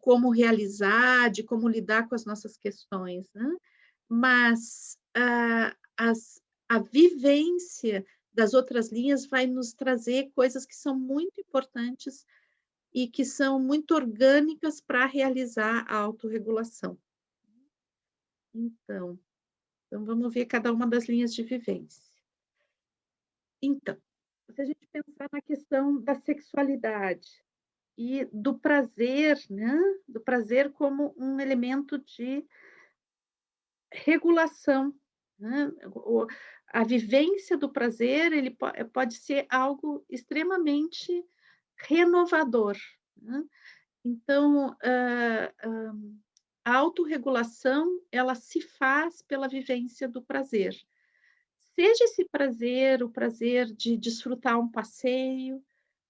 como realizar, de como lidar com as nossas questões, né, mas a vivência das outras linhas vai nos trazer coisas que são muito importantes e que são muito orgânicas para realizar a autorregulação. Então vamos ver cada uma das linhas de vivência. Então, se a gente pensar na questão da sexualidade e do prazer, né, do prazer como um elemento de regulação, né, a vivência do prazer, ele pode ser algo extremamente renovador, né. Então, a autorregulação, ela se faz pela vivência do prazer. Seja esse prazer, o prazer de desfrutar um passeio,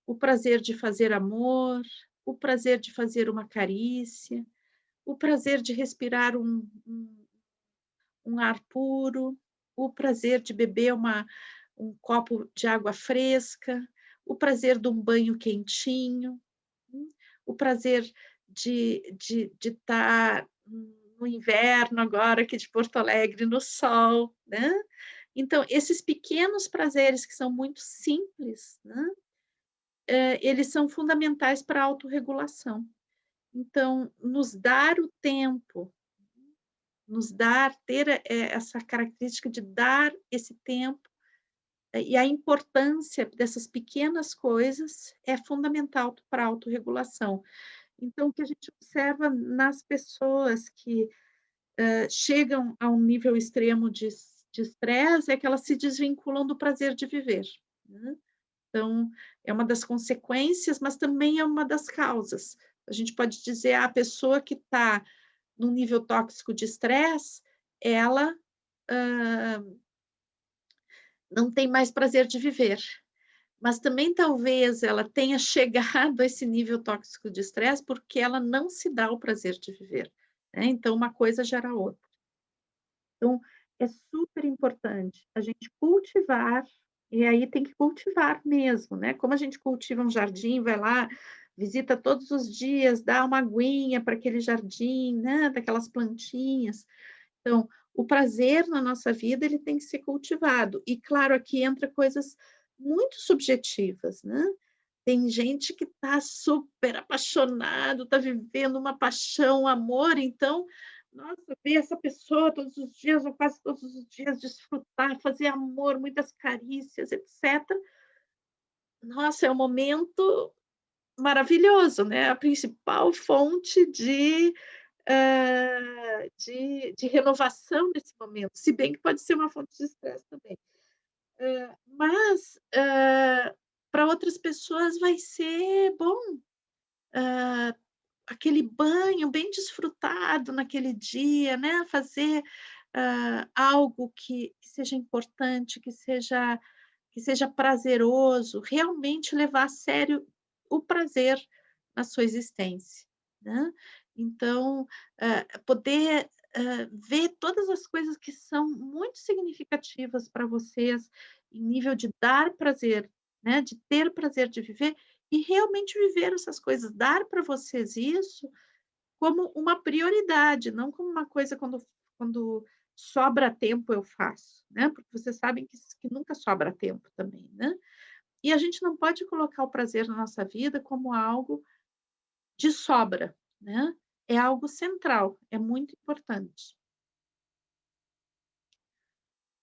o prazer de fazer amor, o prazer de fazer uma carícia, o prazer de respirar um ar puro, o prazer de beber um copo de água fresca, o prazer de um banho quentinho, o prazer de estar no inverno agora aqui de Porto Alegre, no sol, né. Então, esses pequenos prazeres que são muito simples, né, eles são fundamentais para a autorregulação. Então, nos dar o tempo, ter, essa característica de dar esse tempo, e a importância dessas pequenas coisas é fundamental para a autorregulação. Então, o que a gente observa nas pessoas que, chegam a um nível extremo de estresse, é que elas se desvinculam do prazer de viver, né. Então, é uma das consequências, mas também é uma das causas. A gente pode dizer: "Ah, a pessoa que está num nível tóxico de estresse, ela, hã, não tem mais prazer de viver". Mas também talvez ela tenha chegado a esse nível tóxico de estresse, porque ela não se dá o prazer de viver, né, então uma coisa gera a outra. Então, é super importante a gente cultivar, e aí tem que cultivar mesmo, né, como a gente cultiva um jardim, vai lá, visita todos os dias, dá uma aguinha para aquele jardim, né, daquelas plantinhas. Então, o prazer na nossa vida, ele tem que ser cultivado. E claro, aqui entra coisas muito subjetivas, né. Tem gente que está super apaixonado, está vivendo uma paixão, um amor, então, nossa, ver essa pessoa todos os dias ou quase todos os dias, desfrutar, fazer amor, muitas carícias, etcétera. Nossa, é um momento maravilhoso, né, a principal fonte de renovação nesse momento, se bem que pode ser uma fonte de estresse também. Mas, para outras pessoas vai ser bom, aquele banho bem desfrutado naquele dia, né, fazer, algo que seja importante, que seja prazeroso, realmente levar a sério o prazer na sua existência, né. Então, poder, ver todas as coisas que são muito significativas para vocês, em nível de dar prazer, né, de ter prazer de viver, e realmente viver essas coisas, dar para vocês isso como uma prioridade, não como uma coisa quando sobra tempo eu faço, né, porque vocês sabem que nunca sobra tempo também, né. E a gente não pode colocar o prazer na nossa vida como algo de sobra, né, é algo central, é muito importante.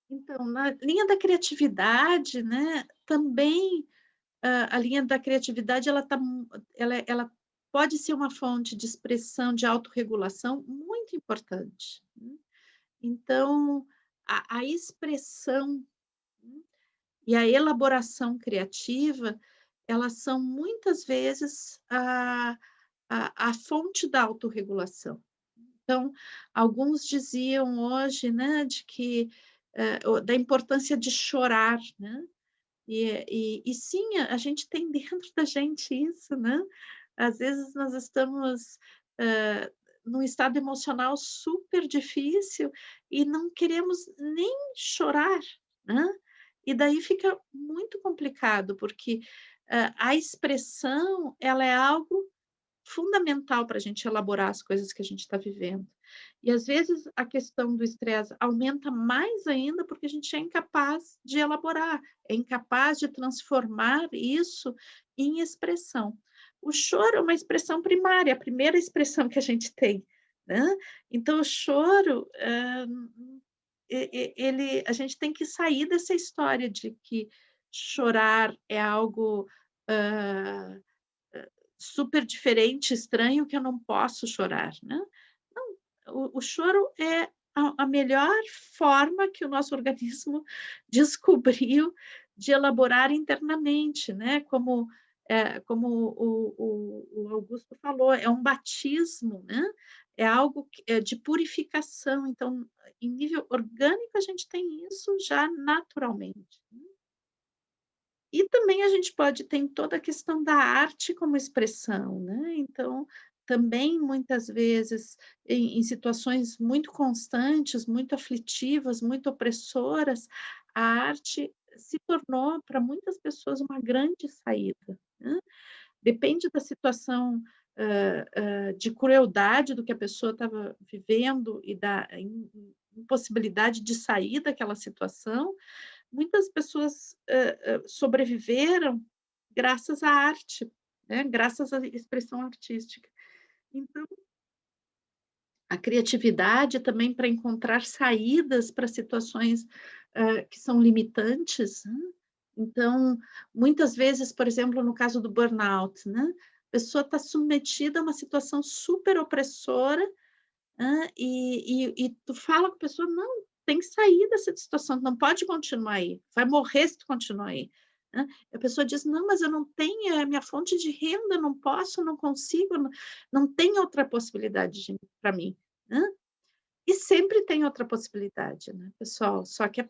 Então, na linha da criatividade, né, também, a linha da criatividade ela pode ser uma fonte de expressão, de autorregulação muito importante, né. Então, a expressão, né, e a elaboração criativa, elas são muitas vezes a fonte da autorregulação. Então, alguns diziam hoje, né, de que, da importância de chorar, né, e sim, a gente tem dentro da gente isso, né. Às vezes nós estamos, hã, num estado emocional super difícil e não queremos nem chorar, né. E daí fica muito complicado, porque, a expressão, ela é algo fundamental para a gente elaborar as coisas que a gente está vivendo. E às vezes a questão do estresse aumenta mais ainda, porque a gente é incapaz de elaborar, é incapaz de transformar isso em expressão. O choro é uma expressão primária, a primeira expressão que a gente tem, né. Então o choro, a gente tem que sair dessa história de que chorar é algo, hã super diferente, estranho, que eu não posso chorar, né. Não, o choro é a melhor forma que o nosso organismo descobriu de elaborar internamente, né, como o Augusto falou, é um batismo, né, é algo que é de purificação, então, em nível orgânico, a gente tem isso já naturalmente. E também a gente pode tem toda a questão da arte como expressão, né, então, também muitas vezes em situações muito constantes, muito aflitivas, muito opressoras, a arte se tornou para muitas pessoas uma grande saída, né. Depende da situação, de crueldade do que a pessoa estava vivendo e da impossibilidade de sair daquela situação, muitas pessoas, sobreviveram graças à arte, né, graças à expressão artística. Então, a criatividade também para encontrar saídas para situações, que são limitantes, né. Então, muitas vezes, por exemplo, no caso do burnout, né, a pessoa está submetida a uma situação super opressora, e tu fala com a pessoa: "Não, tem que sair dessa situação, não pode continuar aí, vai morrer se tu continuar aí", né. A pessoa diz: "Não, mas eu não tenho, é a minha fonte de renda, não posso, não consigo, não tem outra possibilidade para mim", né. E sempre tem outra possibilidade, né, pessoal, só que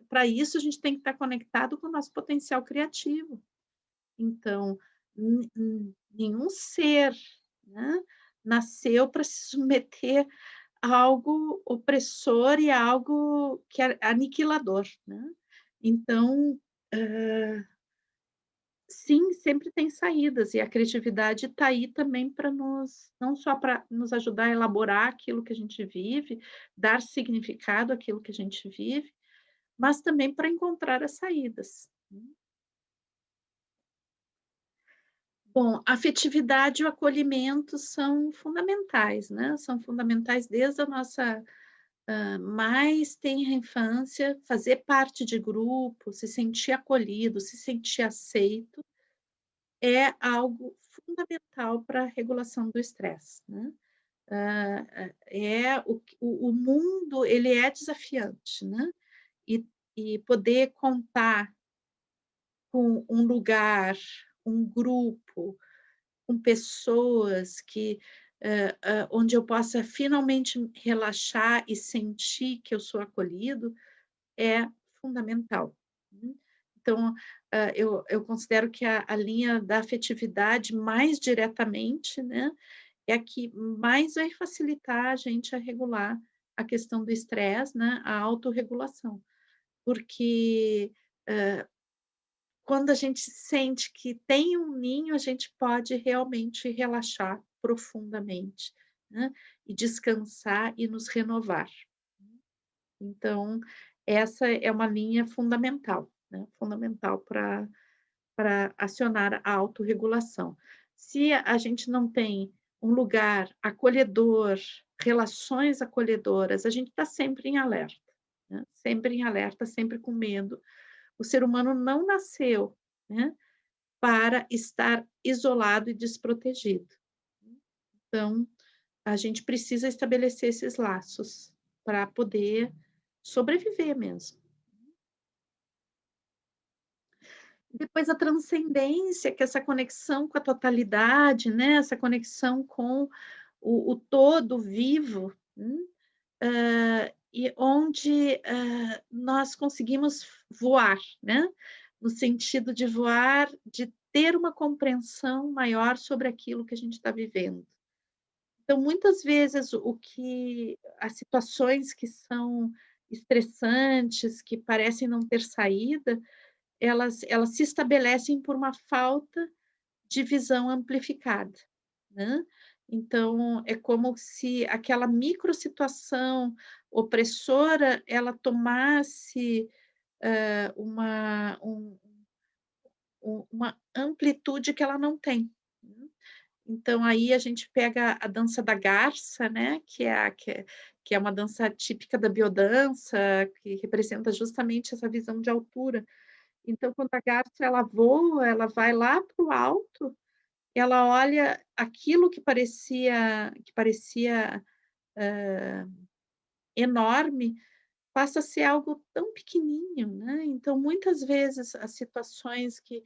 para isso a gente tem que estar conectado com o nosso potencial criativo. Então, nenhum ser, né, nasceu para se submeter a algo opressor e a algo que é aniquilador, né. Então, sim, sempre tem saídas e a criatividade está aí também para nos não só para nos ajudar a elaborar aquilo que a gente vive, dar significado àquilo que a gente vive, mas também para encontrar as saídas. Bom, a afetividade e o acolhimento são fundamentais, né, são fundamentais desde a nossa, mais tenra infância, fazer parte de grupo, se sentir acolhido, se sentir aceito, é algo fundamental para a regulação do estresse, né. É o mundo, ele é desafiante, né, e poder contar com um lugar, um grupo, com pessoas que, onde eu possa finalmente relaxar e sentir que eu sou acolhido, é fundamental, né. Então, eu considero que a linha da afetividade mais diretamente, né, é a que mais vai facilitar a gente a regular a questão do estresse, né, a autorregulação. Porque, quando a gente sente que tem um ninho, a gente pode realmente relaxar profundamente, né, e descansar e nos renovar. Então, essa é uma linha fundamental, né, fundamental para acionar a autorregulação. Se a gente não tem um lugar acolhedor, relações acolhedoras, a gente está sempre em alerta, né, sempre em alerta, sempre com medo. O ser humano não nasceu, né, para estar isolado e desprotegido. Então, a gente precisa estabelecer esses laços para poder sobreviver mesmo. Depois a transcendência, que é essa conexão com a totalidade, né, essa conexão com o todo vivo, e onde, nós conseguimos voar, né, no sentido de voar, de ter uma compreensão maior sobre aquilo que a gente está vivendo. Então, muitas vezes, o que as situações que são estressantes, que parecem não ter saída, elas se estabelecem por uma falta de visão amplificada, né. Então, é como se aquela microsituação opressora, ela tomasse, uma amplitude que ela não tem, né. Então aí a gente pega a dança da garça, né, que é uma dança típica da biodança, que representa justamente essa visão de altura. Então quando a garça ela voa, ela vai lá para o alto, ela olha aquilo que parecia, enorme, passa a ser algo tão pequenininho, né. Então muitas vezes as situações que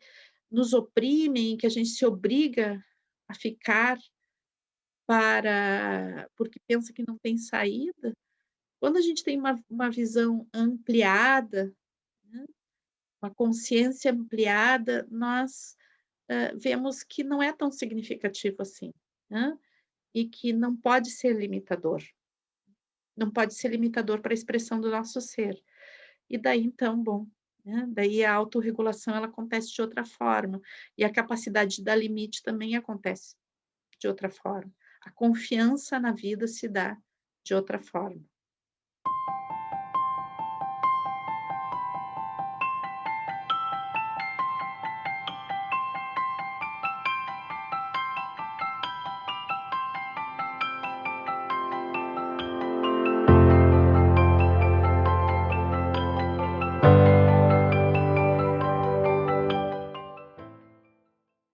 nos oprimem, que a gente se obriga a ficar porque pensa que não tem saída, quando a gente tem uma visão ampliada, né, uma consciência ampliada, nós, vemos que não é tão significativo assim, né, e que não pode ser limitador, não pode ser limitador para a expressão do nosso ser. E daí então, bom, né, daí a autorregulação ela acontece de outra forma, e a capacidade de dar limite também acontece de outra forma. A confiança na vida se dá de outra forma.